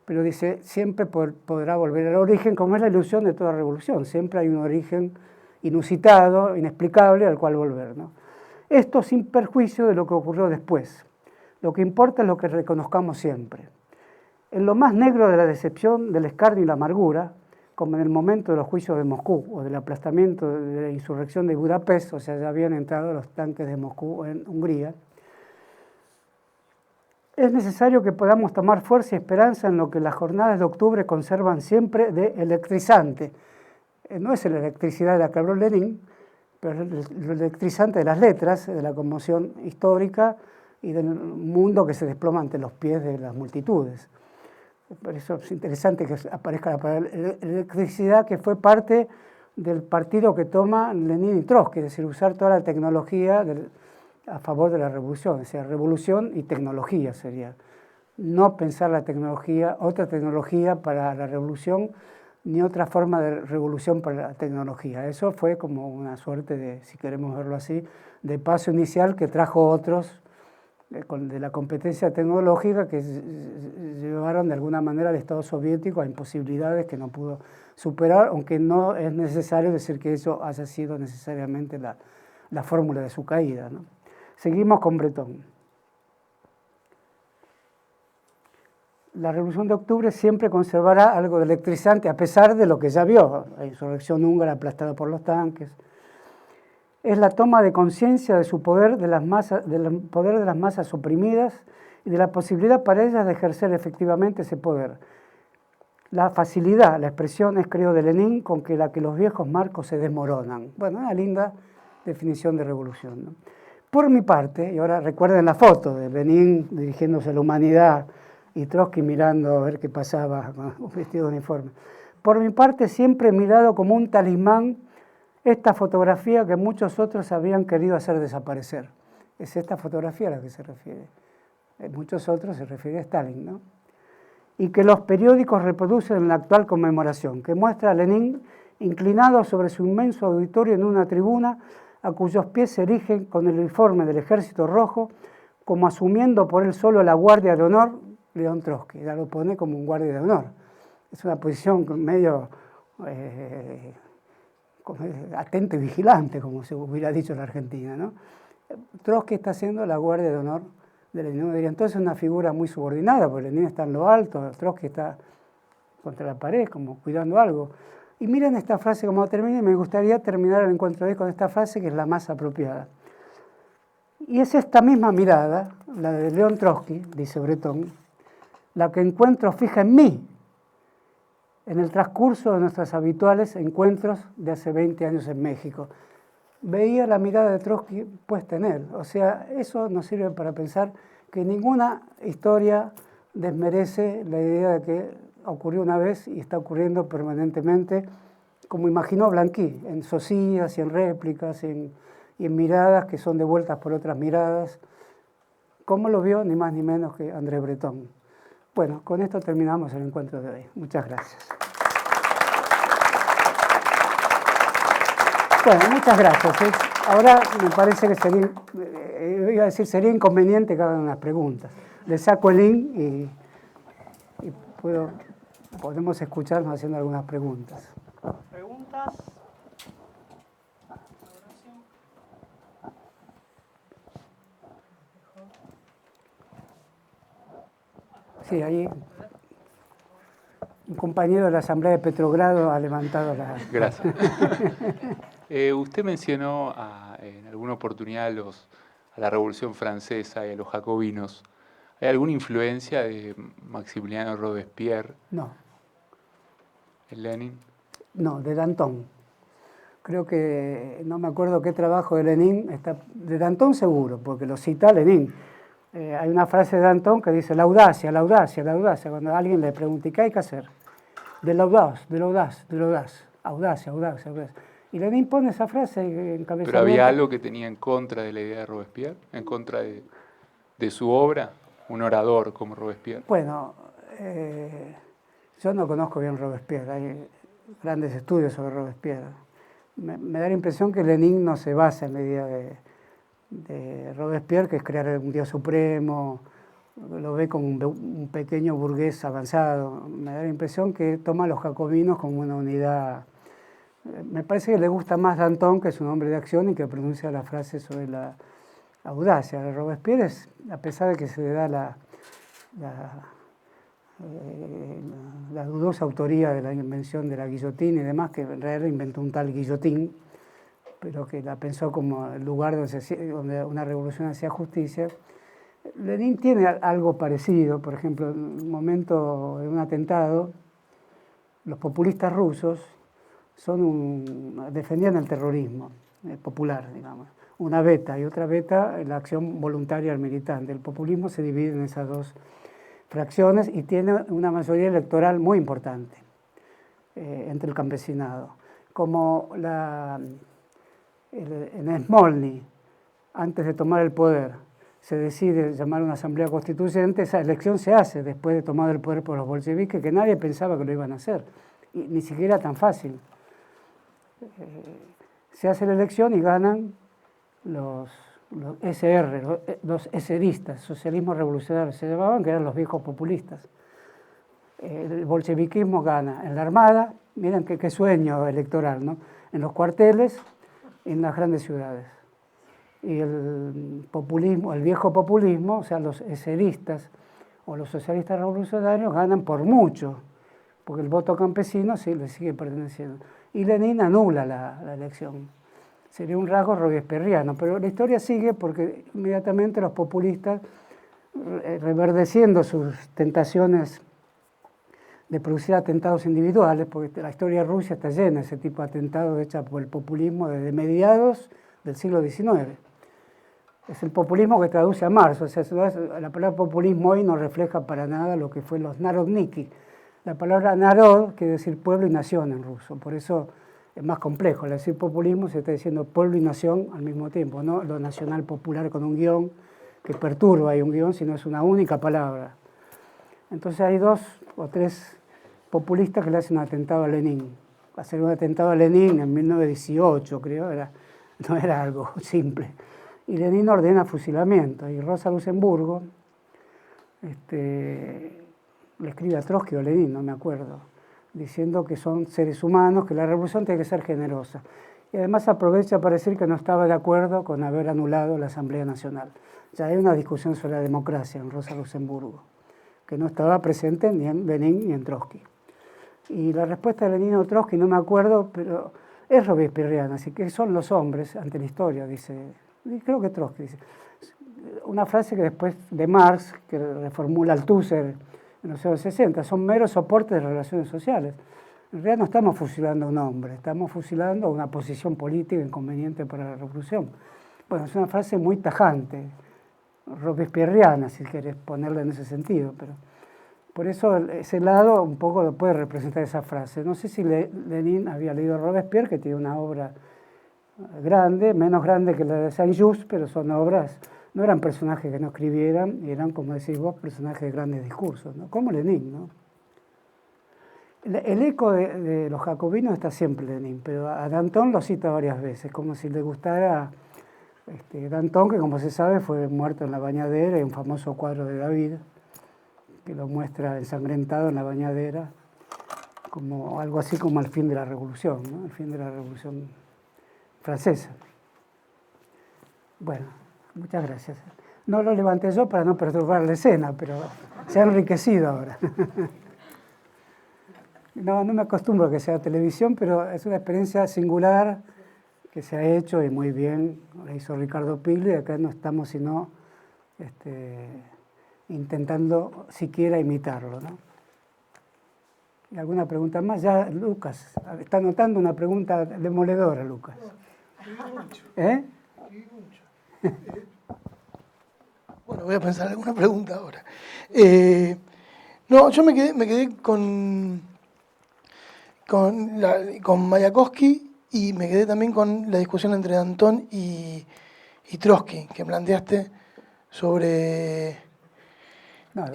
Speaker 2: pero dice, siempre podrá volver al origen, como es la ilusión de toda revolución, siempre hay un origen inusitado, inexplicable, al cual volver, ¿no? Esto sin perjuicio de lo que ocurrió después. Lo que importa es lo que reconozcamos siempre. En lo más negro de la decepción, del escarnio y la amargura, como en el momento de los juicios de Moscú o del aplastamiento de la insurrección de Budapest, o sea, ya habían entrado los tanques de Moscú en Hungría, es necesario que podamos tomar fuerza y esperanza en lo que las jornadas de octubre conservan siempre de electrizante. No es la electricidad de la que habló Lenin, pero es lo electrizante de las letras, de la conmoción histórica y del mundo que se desploma ante los pies de las multitudes. Por eso es interesante que aparezca la palabra electricidad, que fue parte del partido que toma Lenin y Trotsky, es decir, usar toda la tecnología a favor de la revolución, o sea, revolución y tecnología sería. No pensar la tecnología, otra tecnología para la revolución, ni otra forma de revolución para la tecnología. Eso fue como una suerte de, si queremos verlo así, de paso inicial que trajo otros de la competencia tecnológica que llevaron de alguna manera al Estado soviético a imposibilidades que no pudo superar, aunque no es necesario decir que eso haya sido necesariamente la fórmula de su caída, ¿no? Seguimos con Breton. La Revolución de Octubre siempre conservará algo de electrizante, a pesar de lo que ya vio, la insurrección húngara aplastada por los tanques. Es la toma de conciencia de su poder, del poder de las masas oprimidas y de la posibilidad para ellas de ejercer efectivamente ese poder. La facilidad, la expresión es, creo, de Lenin, con que los viejos marcos se desmoronan. Bueno, una linda definición de revolución, ¿no? Por mi parte, y ahora recuerden la foto de Lenin dirigiéndose a la humanidad y Trotsky mirando a ver qué pasaba con un vestido de uniforme. Por mi parte, siempre he mirado como un talismán esta fotografía que muchos otros habían querido hacer desaparecer. Es esta fotografía a la que se refiere. Muchos otros se refiere a Stalin, ¿no? Y que los periódicos reproducen en la actual conmemoración, que muestra a Lenin inclinado sobre su inmenso auditorio en una tribuna a cuyos pies se erigen con el uniforme del Ejército Rojo, como asumiendo por él solo la guardia de honor, León Trotsky. Ya lo pone como un guardia de honor. Es una posición medio atento y vigilante, como se hubiera dicho en la Argentina, ¿no? Trotsky está haciendo la guardia de honor de Lenin. Diría, entonces es una figura muy subordinada, porque Lenin está en lo alto, Trotsky está contra la pared, como cuidando algo. Y miren esta frase como termina, y me gustaría terminar el encuentro de hoy con esta frase que es la más apropiada. Y es esta misma mirada, la de León Trotsky, dice Breton, la que encuentro fija en mí, en el transcurso de nuestros habituales encuentros de hace 20 años en México. Veía la mirada de Trotsky puesta en él. O sea, eso nos sirve para pensar que ninguna historia desmerece la idea de que ocurrió una vez y está ocurriendo permanentemente, como imaginó Blanqui, en socias y en réplicas y en miradas que son devueltas por otras miradas, como lo vio ni más ni menos que André Breton. Bueno, con esto terminamos el encuentro de hoy. Muchas gracias. Bueno, muchas gracias. Ahora me parece que sería inconveniente que hagan unas preguntas. Les saco el link y podemos escucharnos haciendo algunas preguntas.
Speaker 3: ¿Preguntas?
Speaker 2: Sí, ahí un compañero de la Asamblea de Petrogrado ha levantado la...
Speaker 4: Gracias. Usted mencionó en alguna oportunidad a la Revolución Francesa y a los jacobinos. ¿Hay alguna influencia de Maximiliano Robespierre?
Speaker 2: No.
Speaker 4: ¿En Lenin?
Speaker 2: No, de Danton. Creo que, no me acuerdo qué trabajo de Lenin, de Danton seguro, porque lo cita Lenin. Hay una frase de Danton que dice la audacia, la audacia, la audacia. Cuando alguien le pregunta, ¿qué hay que hacer? De la audaz, de la audaz, de la audaz. Audacia, audacia, audacia. Y Lenin pone esa frase en cabeza.
Speaker 4: ¿Pero había algo que tenía en contra de la idea de Robespierre? ¿En contra de su obra? Un orador como Robespierre.
Speaker 2: Bueno, yo no conozco bien Robespierre. Hay grandes estudios sobre Robespierre. Me da la impresión que Lenin no se basa en la idea de Robespierre, que es crear un Dios supremo, lo ve como un pequeño burgués avanzado. Me da la impresión que toma a los jacobinos como una unidad. Me parece que le gusta más Danton, que es un hombre de acción y que pronuncia la frase sobre la audacia. Robespierre, a pesar de que se le da la dudosa autoría de la invención de la guillotina y demás, que en realidad inventó un tal Guillotín, pero que la pensó como el lugar donde una revolución hacía justicia. Lenin tiene algo parecido. Por ejemplo, en un momento de un atentado, los populistas rusos defendían el terrorismo popular, digamos. Una beta y otra beta, la acción voluntaria al militante. El populismo se divide en esas dos fracciones y tiene una mayoría electoral muy importante entre el campesinado. Como en Smolny, antes de tomar el poder, se decide llamar una asamblea constituyente, esa elección se hace después de tomar el poder por los bolcheviques, que nadie pensaba que lo iban a hacer, y ni siquiera tan fácil. Se hace la elección y ganan los SR, los eseristas, socialismo revolucionario se llamaban, que eran los viejos populistas. El bolcheviquismo gana en la armada, miren qué sueño electoral, ¿no? En los cuarteles, en las grandes ciudades. Y el populismo, el viejo populismo, o sea, los eseristas o los socialistas revolucionarios ganan por mucho, porque el voto campesino sí le sigue perteneciendo. Y Lenin anula la elección. Sería un rasgo robespierriano, pero la historia sigue porque inmediatamente los populistas, reverdeciendo sus tentaciones de producir atentados individuales, porque la historia de Rusia está llena de ese tipo de atentados hechos por el populismo desde mediados del siglo XIX. Es el populismo que traduce a Marx, o sea, la palabra populismo hoy no refleja para nada lo que fue los narodniki. La palabra narod quiere decir pueblo y nación en ruso, por eso es más complejo. Al decir populismo se está diciendo pueblo y nación al mismo tiempo, no lo nacional popular con un guión que perturba, hay un guión, sino es una única palabra. Entonces hay 2 o 3 populistas que le hacen un atentado a Lenin. Hacer un atentado a Lenin en 1918, creo, no era algo simple. Y Lenin ordena fusilamiento, y Rosa Luxemburgo le escribe a Trotsky o Lenin, no me acuerdo, diciendo que son seres humanos, que la revolución tiene que ser generosa. Y además aprovecha para decir que no estaba de acuerdo con haber anulado la Asamblea Nacional. Ya hay una discusión sobre la democracia en Rosa Luxemburgo, que no estaba presente ni en Lenin ni en Trotsky. Y la respuesta de Lenin o Trotsky, no me acuerdo, pero es robespierriana, así que son los hombres ante la historia, dice, y creo que Trotsky dice. Una frase que después de Marx, que reformula Althusser en los años 60, son meros soportes de relaciones sociales. En realidad no estamos fusilando a un hombre, estamos fusilando a una posición política inconveniente para la revolución. Bueno, es una frase muy tajante, robespierriana, si querés ponerla en ese sentido, pero por eso ese lado un poco lo puede representar esa frase. No sé si Lenin había leído a Robespierre, que tiene una obra grande, menos grande que la de Saint-Just, pero son obras, no eran personajes que no escribieran, y eran, como decís vos, personajes de grandes discursos, ¿no? Como Lenin, ¿no? El eco de los jacobinos está siempre Lenin, pero a Danton lo cita varias veces, como si le gustara Danton, que como se sabe fue muerto en la bañadera, hay un famoso cuadro de David, que lo muestra ensangrentado en la bañadera, como algo así como el fin de la revolución, ¿no? El fin de la revolución francesa. Bueno, muchas gracias. No lo levanté yo para no perturbar la escena, pero se ha enriquecido ahora. No me acostumbro a que sea televisión, pero es una experiencia singular que se ha hecho y muy bien. La hizo Ricardo Piglia, y acá no estamos sino intentando siquiera imitarlo, ¿no? ¿Y alguna pregunta más? Ya, Lucas, está anotando una pregunta demoledora, Lucas. ¿Eh?
Speaker 3: Bueno, voy a pensar alguna pregunta ahora. No, yo me quedé con Mayakovsky y me quedé también con la discusión entre Danton y Trotsky, que planteaste sobre
Speaker 2: No,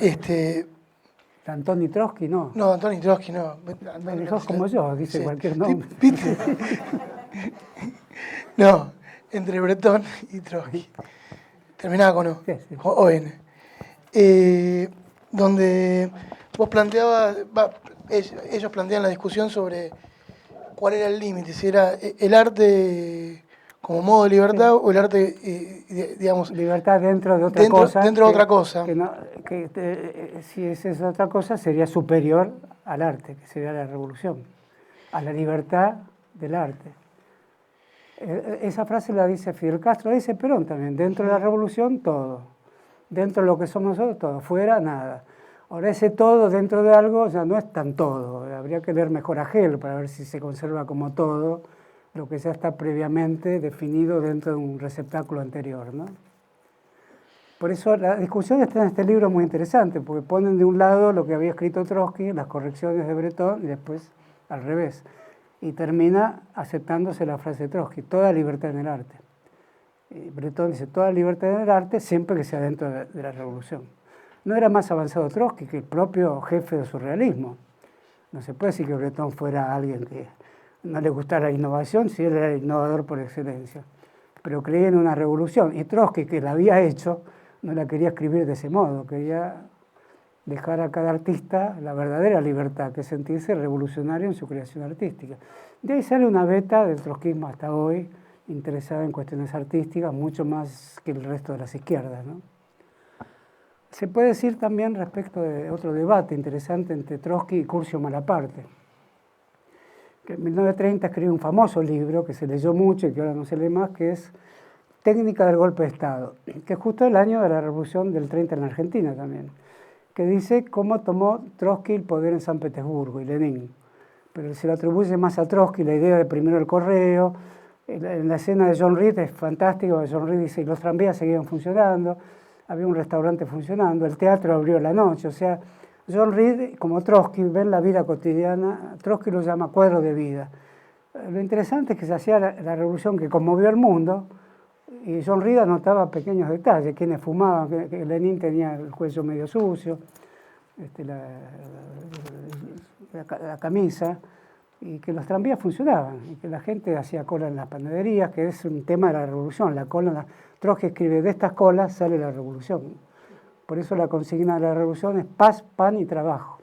Speaker 2: Danton y Trotsky, no.
Speaker 3: No, Danton y Trotsky, no.
Speaker 2: Sos como yo, dice
Speaker 3: Sí.
Speaker 2: cualquier nombre.
Speaker 3: ¿Viste? No, entre Breton y Trotsky. Terminaba con O,
Speaker 2: Sí, sí.
Speaker 3: o N. Donde vos planteabas, ellos plantean la discusión sobre cuál era el límite, si era el arte como modo de libertad o el arte, digamos...
Speaker 2: Libertad dentro de otra cosa.
Speaker 3: Dentro de otra cosa.
Speaker 2: Si es otra cosa, sería superior al arte, que sería la revolución, a la libertad del arte. Esa frase la dice Fidel Castro, la dice Perón también, dentro de la revolución todo, dentro de lo que somos nosotros todo, fuera nada. Ahora ese todo dentro de algo ya no es tan todo, habría que leer mejor a Hegel para ver si se conserva como todo lo que ya está previamente definido dentro de un receptáculo anterior, ¿no? Por eso la discusión está en este libro muy interesante, porque ponen de un lado lo que había escrito Trotsky, las correcciones de Breton, y después al revés. Y termina aceptándose la frase de Trotsky, toda libertad en el arte. Y Breton dice, toda libertad en el arte siempre que sea dentro de la revolución. No era más avanzado Trotsky que el propio jefe del surrealismo. No se puede decir que Breton fuera alguien que no le gustara la innovación, si él era el innovador por excelencia. Pero creía en una revolución. Y Trotsky, que la había hecho, no la quería escribir de ese modo, quería dejar a cada artista la verdadera libertad, que es sentirse revolucionario en su creación artística. De ahí sale una beta del trotskismo hasta hoy, interesada en cuestiones artísticas, mucho más que el resto de las izquierdas, ¿no? Se puede decir también respecto de otro debate interesante entre Trotsky y Curcio Malaparte, que en 1930 escribió un famoso libro que se leyó mucho y que ahora no se lee más, que es Técnica del golpe de Estado, que es justo el año de la Revolución del 30 en la Argentina también, que dice cómo tomó Trotsky el poder en San Petersburgo y Lenin. Pero se le atribuye más a Trotsky la idea de primero el correo. En la escena de John Reed es fantástico, John Reed dice que los tranvías seguían funcionando, había un restaurante funcionando, el teatro abrió la noche, o sea, John Reed, como Trotsky, ven la vida cotidiana, Trotsky lo llama cuadro de vida. Lo interesante es que se hacía la revolución que conmovió al mundo, y John Reed anotaba pequeños detalles, quienes fumaban, que Lenin tenía el cuello medio sucio, la camisa, y que los tranvías funcionaban, y que la gente hacía cola en las panaderías, que es un tema de la revolución. La cola, Trotsky escribe, de estas colas sale la revolución. Por eso la consigna de la revolución es paz, pan y trabajo.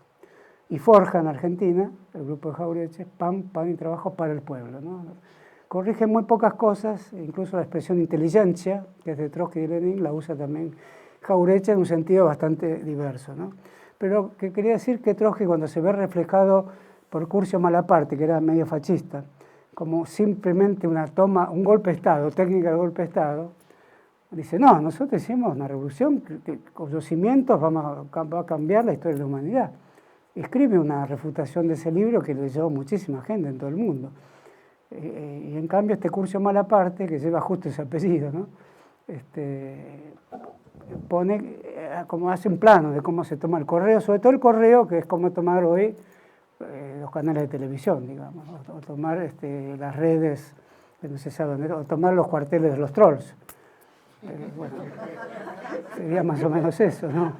Speaker 2: Y forja en Argentina, el grupo de Jauretche, pan y trabajo para el pueblo, ¿no? Corrige muy pocas cosas, incluso la expresión inteligencia, que es de Trotsky y Lenin, la usa también Jauretche en un sentido bastante diverso, ¿no? Pero que quería decir que Trotsky, cuando se ve reflejado por Curcio Malaparte, que era medio fascista, como simplemente una toma, un golpe de Estado, técnica de golpe de Estado, dice, no, nosotros hicimos una revolución cuyos cimientos va a cambiar la historia de la humanidad. Escribe una refutación de ese libro que leyó muchísima gente en todo el mundo. Y en cambio este Curcio Malaparte, que lleva justo ese apellido, ¿no? Pone, como hace un plano de cómo se toma el correo, sobre todo el correo, que es como tomar hoy los canales de televisión, digamos, o tomar las redes, no se sabe dónde, o tomar los cuarteles de los trolls. Bueno, sería más o menos eso, ¿no?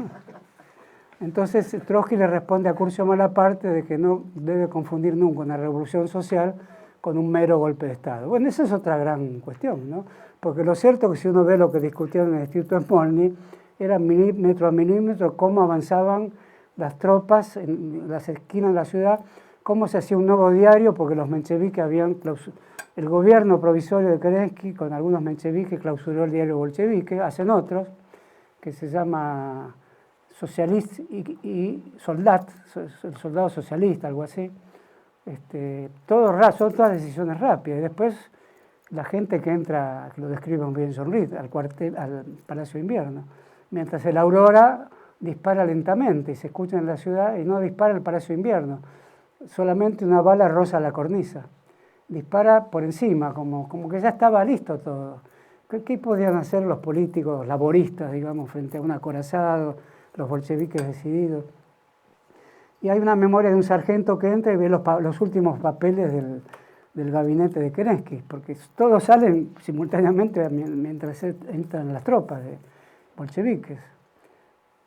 Speaker 2: Entonces Trotsky le responde a Curcio Malaparte de que no debe confundir nunca una revolución social con un mero golpe de Estado. Bueno, esa es otra gran cuestión, ¿no? Porque lo cierto es que si uno ve lo que discutieron en el Instituto Smolny, era milímetro a milímetro cómo avanzaban las tropas en las esquinas de la ciudad, cómo se hacía un nuevo diario, porque los mencheviques el gobierno provisorio de Kerensky, con algunos mencheviques, clausuró el diario bolchevique, hacen otros, que se llama Socialist y Soldat, el soldado socialista, algo así. Son todas decisiones rápidas. Y después la gente que entra, que lo describe muy bien John Reed, al Palacio de Invierno, mientras el Aurora dispara lentamente y se escucha en la ciudad y no dispara el Palacio de Invierno, solamente una bala roza la cornisa, dispara por encima, como que ya estaba listo todo. ¿Qué podían hacer los políticos laboristas, digamos, frente a un acorazado, los bolcheviques decididos? Y hay una memoria de un sargento que entra y ve los últimos papeles del gabinete de Kerensky, porque todos salen simultáneamente mientras entran las tropas de bolcheviques.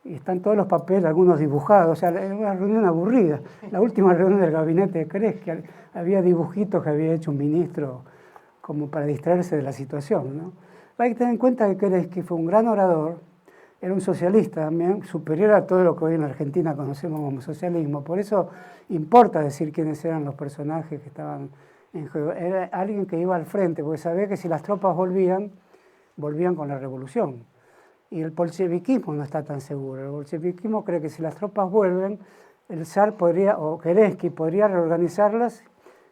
Speaker 2: Y están todos los papeles, algunos dibujados, o sea, era una reunión aburrida. La última reunión del gabinete de Kerensky, había dibujitos que había hecho un ministro como para distraerse de la situación, ¿no? Hay que tener en cuenta que Kerensky fue un gran orador, era un socialista también, superior a todo lo que hoy en la Argentina conocemos como socialismo. Por eso importa decir quiénes eran los personajes que estaban en juego. Era alguien que iba al frente, porque sabía que si las tropas volvían con la revolución. Y el bolcheviquismo no está tan seguro. El bolcheviquismo cree que si las tropas vuelven, el zar podría, o Kerensky podría reorganizarlas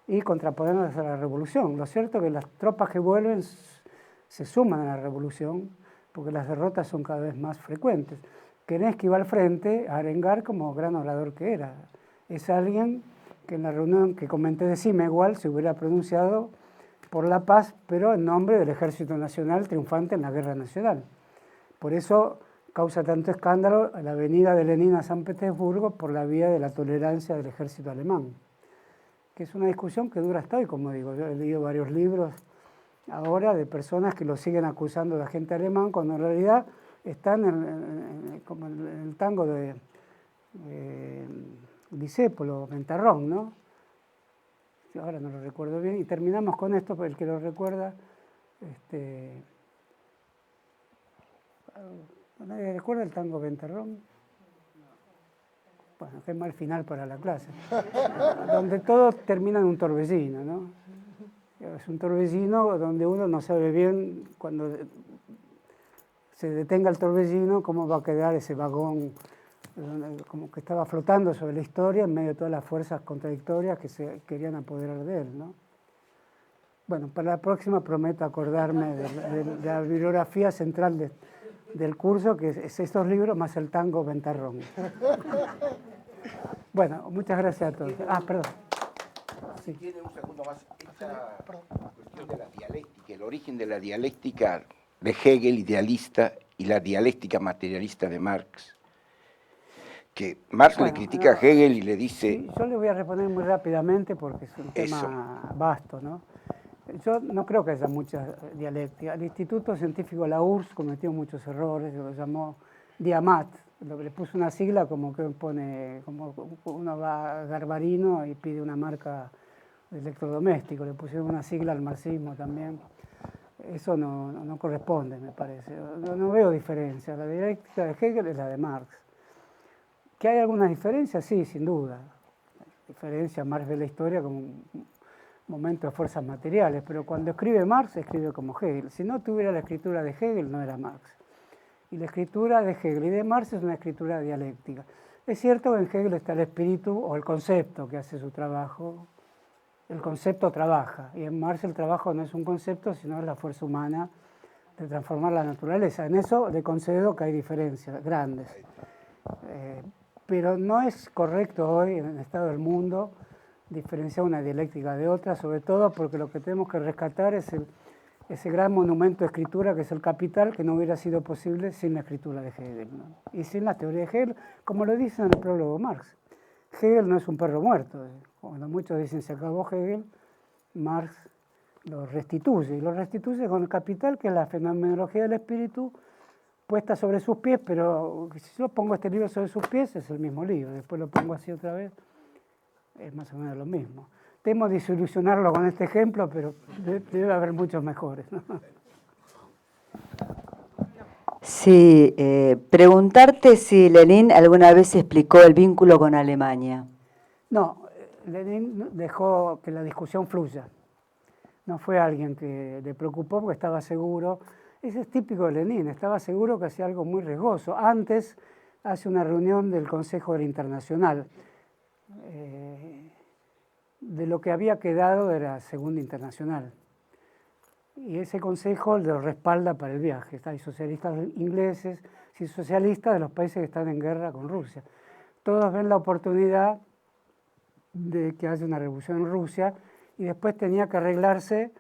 Speaker 2: y contraponerlas a la revolución. Lo cierto es que las tropas que vuelven se suman a la revolución, porque las derrotas son cada vez más frecuentes. Kerensky va al frente a arengar como gran orador que era. Es alguien que en la reunión que comenté de Simegual se hubiera pronunciado por la paz, pero en nombre del Ejército Nacional triunfante en la Guerra Nacional. Por eso causa tanto escándalo la venida de Lenin a San Petersburgo por la vía de la tolerancia del ejército alemán, que es una discusión que dura hasta hoy, como digo. Yo he leído varios libros ahora de personas que lo siguen acusando de agente alemán, cuando en realidad están como en el tango de Discépolo, Ventarrón, ¿no? Ahora no lo recuerdo bien, y terminamos con esto, porque el que lo recuerda, ¿nadie recuerda el tango Ventarrón? Bueno, qué mal final para la clase. Donde todo termina en un torbellino, ¿no? Es un torbellino donde uno no sabe bien, cuando se detenga el torbellino, cómo va a quedar ese vagón, como que estaba flotando sobre la historia en medio de todas las fuerzas contradictorias que se querían apoderar de él, ¿no? Bueno, para la próxima prometo acordarme de la bibliografía central del curso, que es estos libros más el tango Ventarrón. Bueno, muchas gracias a todos. Perdón.
Speaker 5: Si tiene un segundo más, esta cuestión de la dialéctica, el origen de la dialéctica de Hegel, idealista, y la dialéctica materialista de Marx, que Marx le
Speaker 2: Bueno,
Speaker 5: critica a Hegel y le dice...
Speaker 2: Sí, yo le voy a responder muy rápidamente porque es un tema vasto, ¿no? Yo no creo que haya mucha dialéctica. El Instituto Científico de la URSS cometió muchos errores, lo llamó Diamat, lo que le puso una sigla como que pone, como uno va a Garbarino y pide una marca de electrodoméstico, le pusieron una sigla al marxismo también. Eso no corresponde, me parece. No veo diferencia. La dialéctica de Hegel es la de Marx. ¿Que hay algunas diferencias? Sí, sin duda. Diferencia, Marx ve la historia como un momento de fuerzas materiales, pero cuando escribe Marx, escribe como Hegel. Si no tuviera la escritura de Hegel, no era Marx. Y la escritura de Hegel y de Marx es una escritura dialéctica. Es cierto que en Hegel está el espíritu o el concepto que hace su trabajo. El concepto trabaja, y en Marx el trabajo no es un concepto, sino es la fuerza humana de transformar la naturaleza. En eso le concedo que hay diferencias grandes. Pero no es correcto hoy, en el estado del mundo, diferenciar una dialéctica de otra, sobre todo porque lo que tenemos que rescatar es ese gran monumento de escritura que es el Capital, que no hubiera sido posible sin la escritura de Hegel, ¿no? Y sin la teoría de Hegel, como lo dice en el prólogo Marx. Hegel no es un perro muerto. Cuando muchos dicen se acabó Hegel, Marx lo restituye. Y lo restituye con el Capital, que es la fenomenología del espíritu puesta sobre sus pies, pero si yo pongo este libro sobre sus pies, es el mismo libro. Después lo pongo así otra vez, es más o menos lo mismo. Temo desilusionarlo con este ejemplo, pero debe haber muchos mejores, ¿no?
Speaker 6: Sí, preguntarte si Lenin alguna vez explicó el vínculo con Alemania.
Speaker 2: No, Lenin dejó que la discusión fluya. No fue alguien que le preocupó porque estaba seguro. Ese es típico de Lenin, estaba seguro que hacía algo muy riesgoso. Antes hace una reunión del Consejo del Internacional. De lo que había quedado de la Segunda Internacional. Y ese consejo lo respalda para el viaje. Hay socialistas ingleses y socialistas de los países que están en guerra con Rusia. Todos ven la oportunidad de que haya una revolución en Rusia y después tenía que arreglarse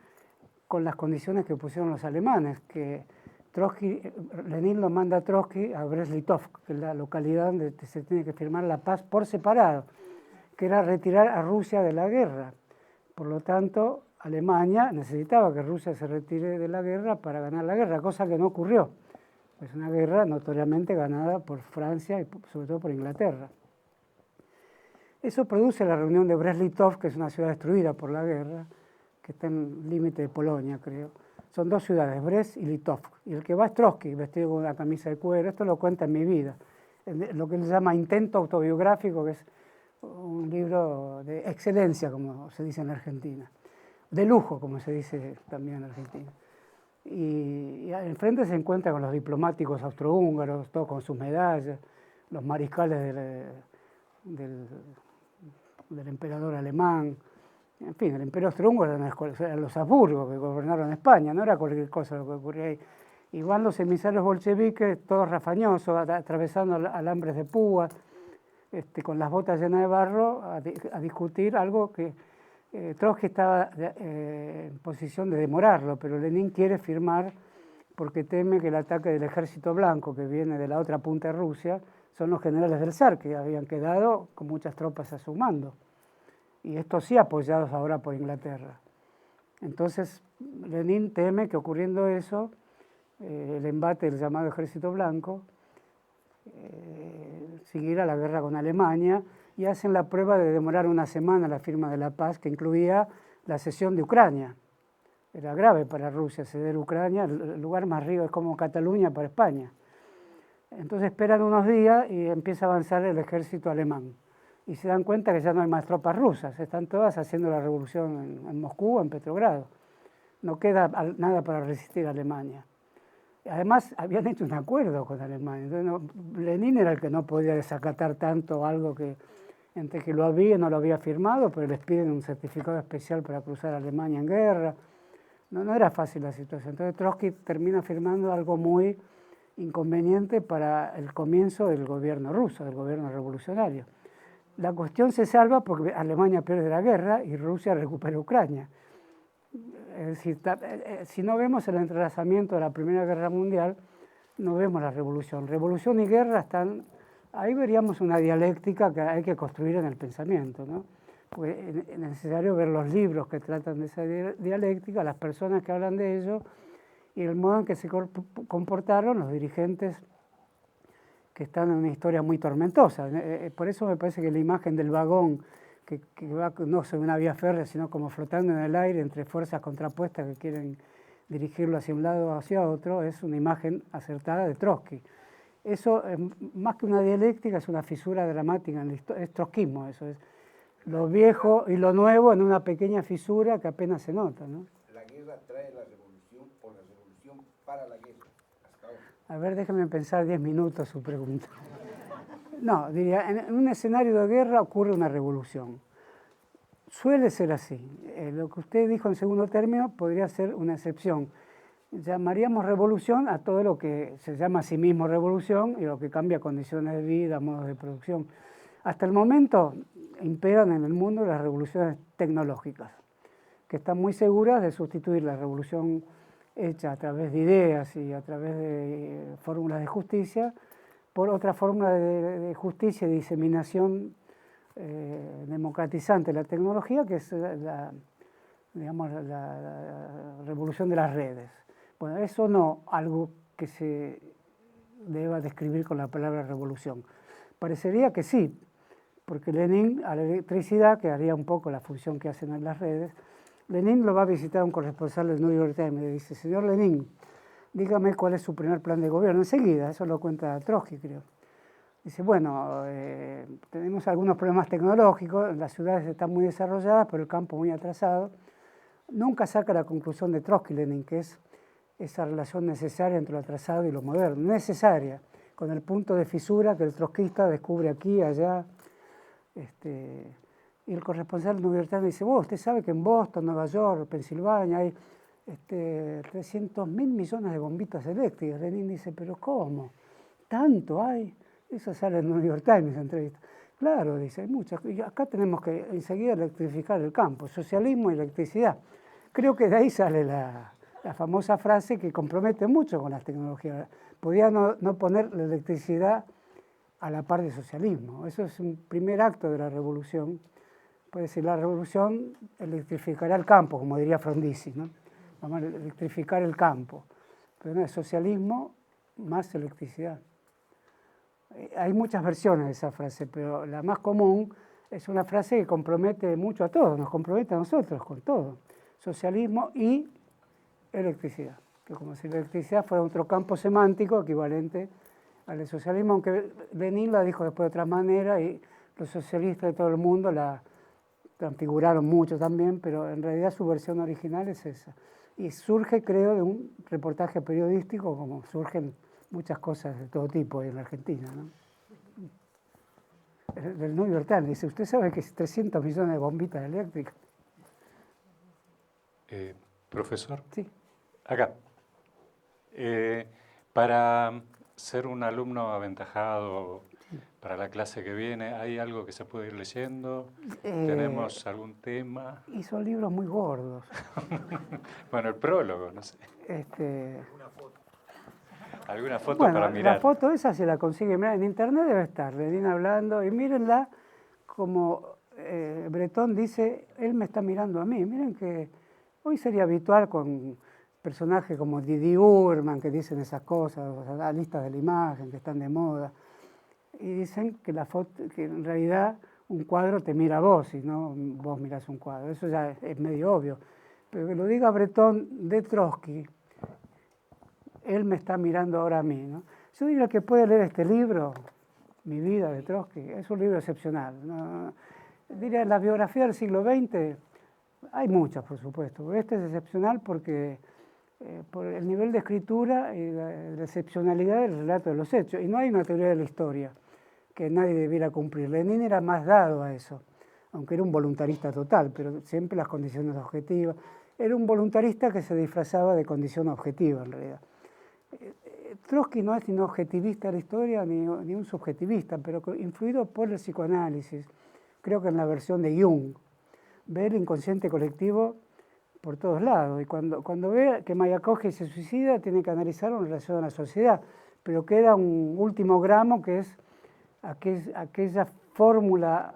Speaker 2: con las condiciones que pusieron los alemanes, que Lenin lo manda a Trotsky a Brest-Litovsk, que es la localidad donde se tiene que firmar la paz por separado, que era retirar a Rusia de la guerra. Por lo tanto, Alemania necesitaba que Rusia se retire de la guerra para ganar la guerra, cosa que no ocurrió. Es una guerra notoriamente ganada por Francia y sobre todo por Inglaterra. Eso produce la reunión de Brest-Litovsk, que es una ciudad destruida por la guerra, que está en el límite de Polonia, creo. Son dos ciudades, Brest y Litovsk. Y el que va es Trotsky, vestido con una camisa de cuero. Esto lo cuenta en mi vida. Lo que se llama intento autobiográfico, que es un libro de excelencia, como se dice en Argentina. De lujo, como se dice también en Argentina. Y enfrente se encuentra con los diplomáticos austrohúngaros, todos con sus medallas, los mariscales del emperador alemán. En fin, el imperio austrohúngaro eran los Habsburgo, que gobernaron España, no era cualquier cosa lo que ocurría ahí. Y van los emisarios bolcheviques, todos rafañosos, atravesando alambres de púas, con las botas llenas de barro, a discutir algo que Trotsky estaba en posición de demorarlo, pero Lenin quiere firmar porque teme que el ataque del ejército blanco, que viene de la otra punta de Rusia, son los generales del zar, que habían quedado con muchas tropas a su mando. Y estos sí apoyados ahora por Inglaterra. Entonces, Lenin teme que ocurriendo eso, el embate del llamado ejército blanco, siguiera la guerra con Alemania, y hacen la prueba de demorar una semana la firma de la paz, que incluía la cesión de Ucrania. Era grave para Rusia ceder Ucrania, el lugar más rico es como Cataluña para España. Entonces esperan unos días y empieza a avanzar el ejército alemán. Y se dan cuenta que ya no hay más tropas rusas, están todas haciendo la revolución en Moscú o en Petrogrado. No queda nada para resistir a Alemania. Además, habían hecho un acuerdo con Alemania. Entonces, Lenin era el que no podía desacatar tanto algo que entre que lo había y no lo había firmado, pero les piden un certificado especial para cruzar a Alemania en guerra. No era fácil la situación. Entonces Trotsky termina firmando algo muy inconveniente para el comienzo del gobierno ruso, del gobierno revolucionario. La cuestión se salva porque Alemania pierde la guerra y Rusia recupera Ucrania. Es decir, si no vemos el entrelazamiento de la Primera Guerra Mundial, no vemos la revolución. Revolución y guerra están Ahí veríamos una dialéctica que hay que construir en el pensamiento, ¿no? Pues es necesario ver los libros que tratan de esa dialéctica, las personas que hablan de ello y el modo en que se comportaron los dirigentes que están en una historia muy tormentosa. Por eso me parece que la imagen del vagón que va no sobre una vía férrea, sino como flotando en el aire entre fuerzas contrapuestas que quieren dirigirlo hacia un lado o hacia otro, es una imagen acertada de Trotsky. Eso, más que una dialéctica, es una fisura dramática, es trotskismo, eso es lo viejo y lo nuevo en una pequeña fisura que apenas se nota, ¿no?
Speaker 5: ¿La guerra trae la revolución o la revolución para la guerra? Hasta ahora.
Speaker 2: A ver, déjeme pensar 10 minutos su pregunta. No, diría, en un escenario de guerra ocurre una revolución. Suele ser así. Lo que usted dijo en segundo término podría ser una excepción. Llamaríamos revolución a todo lo que se llama a sí mismo revolución y lo que cambia condiciones de vida, modos de producción. Hasta el momento imperan en el mundo las revoluciones tecnológicas, que están muy seguras de sustituir la revolución hecha a través de ideas y a través de fórmulas de justicia por otra fórmula de justicia y diseminación democratizante de la tecnología, que es digamos, la revolución de las redes. Bueno, eso no algo que se deba describir con la palabra revolución. Parecería que sí, porque Lenin a la electricidad, que haría un poco la función que hacen en las redes, Lenin lo va a visitar un corresponsal del New York Times y le dice: señor Lenin, dígame cuál es su primer plan de gobierno. Enseguida, eso lo cuenta Trotsky, creo. Dice, bueno, tenemos algunos problemas tecnológicos, las ciudades están muy desarrolladas, pero el campo muy atrasado. Nunca saca la conclusión de Trotsky, Lenin, que es esa relación necesaria entre lo atrasado y lo moderno, necesaria, con el punto de fisura que el trotskista descubre aquí, allá. Y el corresponsal del New York Times dice, usted sabe que en Boston, Nueva York, Pensilvania hay 300.000 millones de bombitas eléctricas. Lenin dice, pero ¿cómo? ¿Tanto hay? Eso sale en el New York Times, esa entrevista. Claro, dice, hay muchas. Y acá tenemos que enseguida electrificar el campo, socialismo y electricidad. Creo que de ahí sale la famosa frase que compromete mucho con las tecnologías. Podía no poner la electricidad a la par del socialismo. Eso es un primer acto de la revolución. Puede decir, la revolución electrificará el campo, como diría Frondizi, ¿no? Vamos a electrificar el campo. Pero no es socialismo más electricidad. Hay muchas versiones de esa frase, pero la más común es una frase que compromete mucho a todos, nos compromete a nosotros con todo. Socialismo y electricidad. Que como si la electricidad fuera otro campo semántico equivalente al socialismo, aunque Lenin la dijo después de otra manera y los socialistas de todo el mundo la transfiguraron mucho también, pero en realidad su versión original es esa. Y surge, creo, de un reportaje periodístico, como surgen muchas cosas de todo tipo en la Argentina, ¿no? Del New York Times dice, ¿usted sabe que es 300 millones de bombitas eléctricas?
Speaker 7: Profesor.
Speaker 2: Sí.
Speaker 7: Acá. Para ser un alumno aventajado para la clase que viene, ¿hay algo que se puede ir leyendo? ¿Tenemos algún tema?
Speaker 2: Y son libros muy gordos.
Speaker 7: Bueno, el prólogo, no sé. ¿Alguna foto
Speaker 2: Bueno,
Speaker 7: para mirar?
Speaker 2: la foto esa se la consigue, mirá, en internet debe estar, Lenin hablando, y mírenla como Breton dice, él me está mirando a mí. Miren que hoy sería habitual con personajes como Didi Urman, que dicen esas cosas, analistas de la imagen, que están de moda, y dicen que la foto, que en realidad un cuadro te mira a vos, y no vos mirás un cuadro. Eso ya es medio obvio. Pero que lo diga Breton de Trotsky, él me está mirando ahora a mí, ¿no? Yo diría que puede leer este libro, Mi vida, de Trotsky, es un libro excepcional, ¿no? Diría, la biografía del siglo XX, hay muchas, por supuesto, pero este es excepcional porque por el nivel de escritura y la excepcionalidad del relato de los hechos. Y no hay una teoría de la historia que nadie debiera cumplir. Lenin era más dado a eso, aunque era un voluntarista total, pero siempre las condiciones objetivas. Era un voluntarista que se disfrazaba de condición objetiva, en realidad. Trotsky no es ni un objetivista de la historia ni un subjetivista, pero influido por el psicoanálisis, creo que en la versión de Jung, ve el inconsciente colectivo por todos lados, y cuando ve que Mayakovsky se suicida, tiene que analizarlo en relación a la sociedad, pero queda un último gramo que es aquella fórmula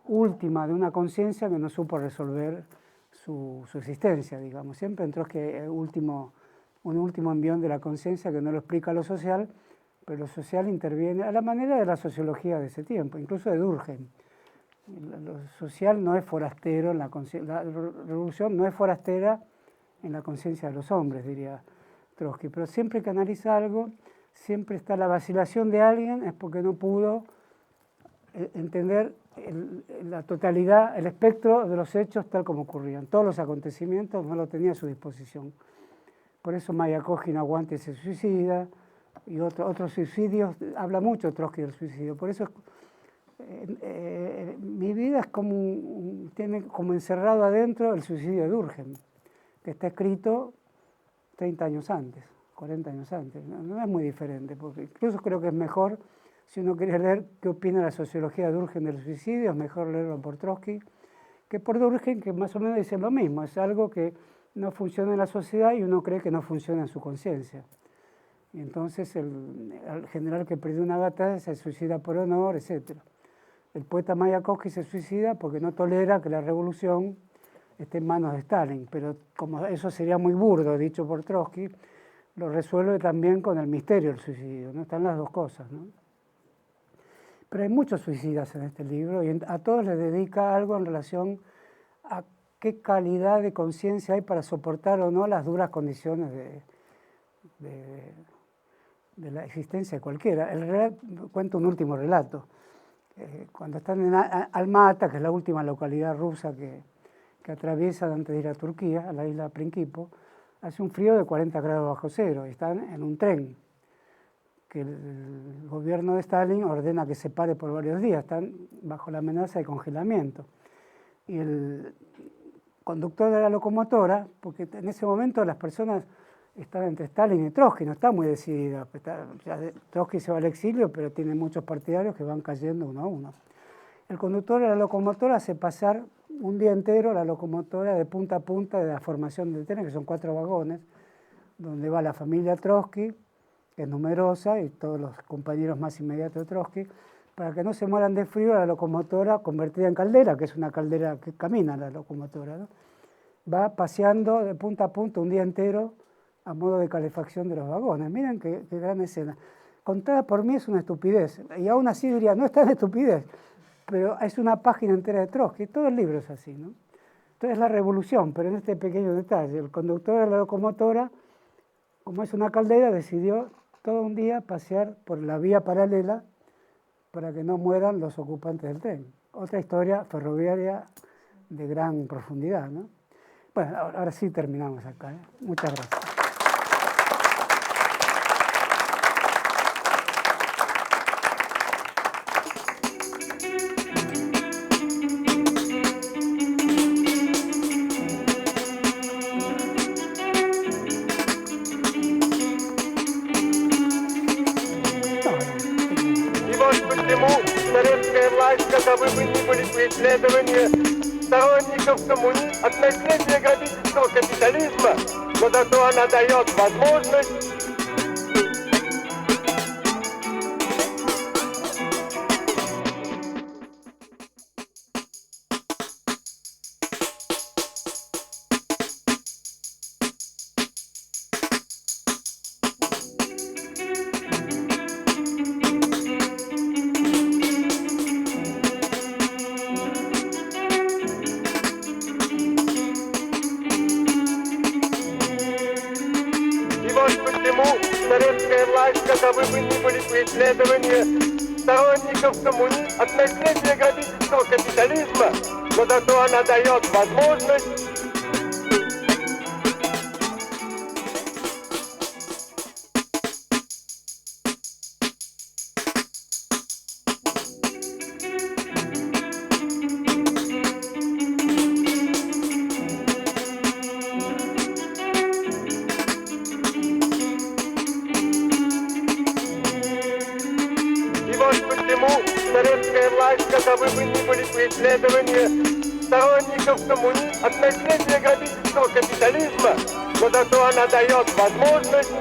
Speaker 2: última de una conciencia que no supo resolver su existencia, digamos. Siempre en Trotsky hay un último envión de la conciencia que no lo explica lo social, pero lo social interviene a la manera de la sociología de ese tiempo, incluso de Durkheim. Lo social no es forastero, la revolución no es forastera en la conciencia de los hombres, diría Trotsky, pero siempre que analiza algo, siempre está la vacilación de alguien, es porque no pudo entender la totalidad, el espectro de los hechos tal como ocurrían. Todos los acontecimientos no lo tenía a su disposición. Por eso Mayakovsky no aguanta y se suicida, y otros suicidios, habla mucho Trotsky del suicidio. Por eso mi vida es tiene como encerrado adentro el suicidio de Durkheim, que está escrito 30 años antes, 40 años antes. No es muy diferente, porque incluso creo que es mejor, si uno quiere leer qué opina la sociología de Durkheim del suicidio, es mejor leerlo por Trotsky que por Durkheim, que más o menos dice lo mismo. Es algo que no funciona en la sociedad y uno cree que no funciona en su conciencia. Y entonces el general que perdió una batalla se suicida por honor, etc. El poeta Mayakovsky se suicida porque no tolera que la revolución esté en manos de Stalin, pero como eso sería muy burdo, dicho por Trotsky, lo resuelve también con el misterio del suicidio, ¿no? Están las dos cosas, ¿no? Pero hay muchos suicidas en este libro y a todos les dedica algo en relación a qué calidad de conciencia hay para soportar o no las duras condiciones de la existencia de cualquiera. Cuento un último relato. Cuando están en Almatı, que es la última localidad rusa que atraviesan antes de ir a Turquía, a la isla Principo, hace un frío de 40 grados bajo cero y están en un tren que el gobierno de Stalin ordena que se pare por varios días, están bajo la amenaza de congelamiento. Y el conductor de la locomotora, porque en ese momento las personas están entre Stalin y Trotsky, no está muy decidida. Trotsky se va al exilio, pero tiene muchos partidarios que van cayendo uno a uno. El conductor de la locomotora hace pasar un día entero la locomotora de punta a punta de la formación del tren, que son 4 vagones, donde va la familia Trotsky, que es numerosa, y todos los compañeros más inmediatos de Trotsky, para que no se mueran de frío la locomotora convertida en caldera, que es una caldera que camina la locomotora, ¿no? Va paseando de punta a punta un día entero a modo de calefacción de los vagones. Miren qué gran escena. Contada por mí es una estupidez, y aún así diría, no es tan estupidez, pero es una página entera de Trotsky, todo el libro es así, ¿no? Entonces es la revolución, pero en este pequeño detalle, el conductor de la locomotora, como es una caldera, decidió todo un día pasear por la vía paralela para que no mueran los ocupantes del tren. Otra historia ferroviaria de gran profundidad, ¿no? Bueno, ahora sí terminamos acá, ¿eh? Muchas gracias.
Speaker 1: Советская власть, каковы бы ни были преследования сторонников коммунизма от наследия грабительского капитализма, но зато она дает возможность советская власть, каковы бы ни были преследования сторонников коммунизма от наследия грабительского капитализма, но зато она дает возможность советская власть, каковы бы ни были преследования сторонников коммунизма от наследия грабительского капитализма, но зато она дает возможность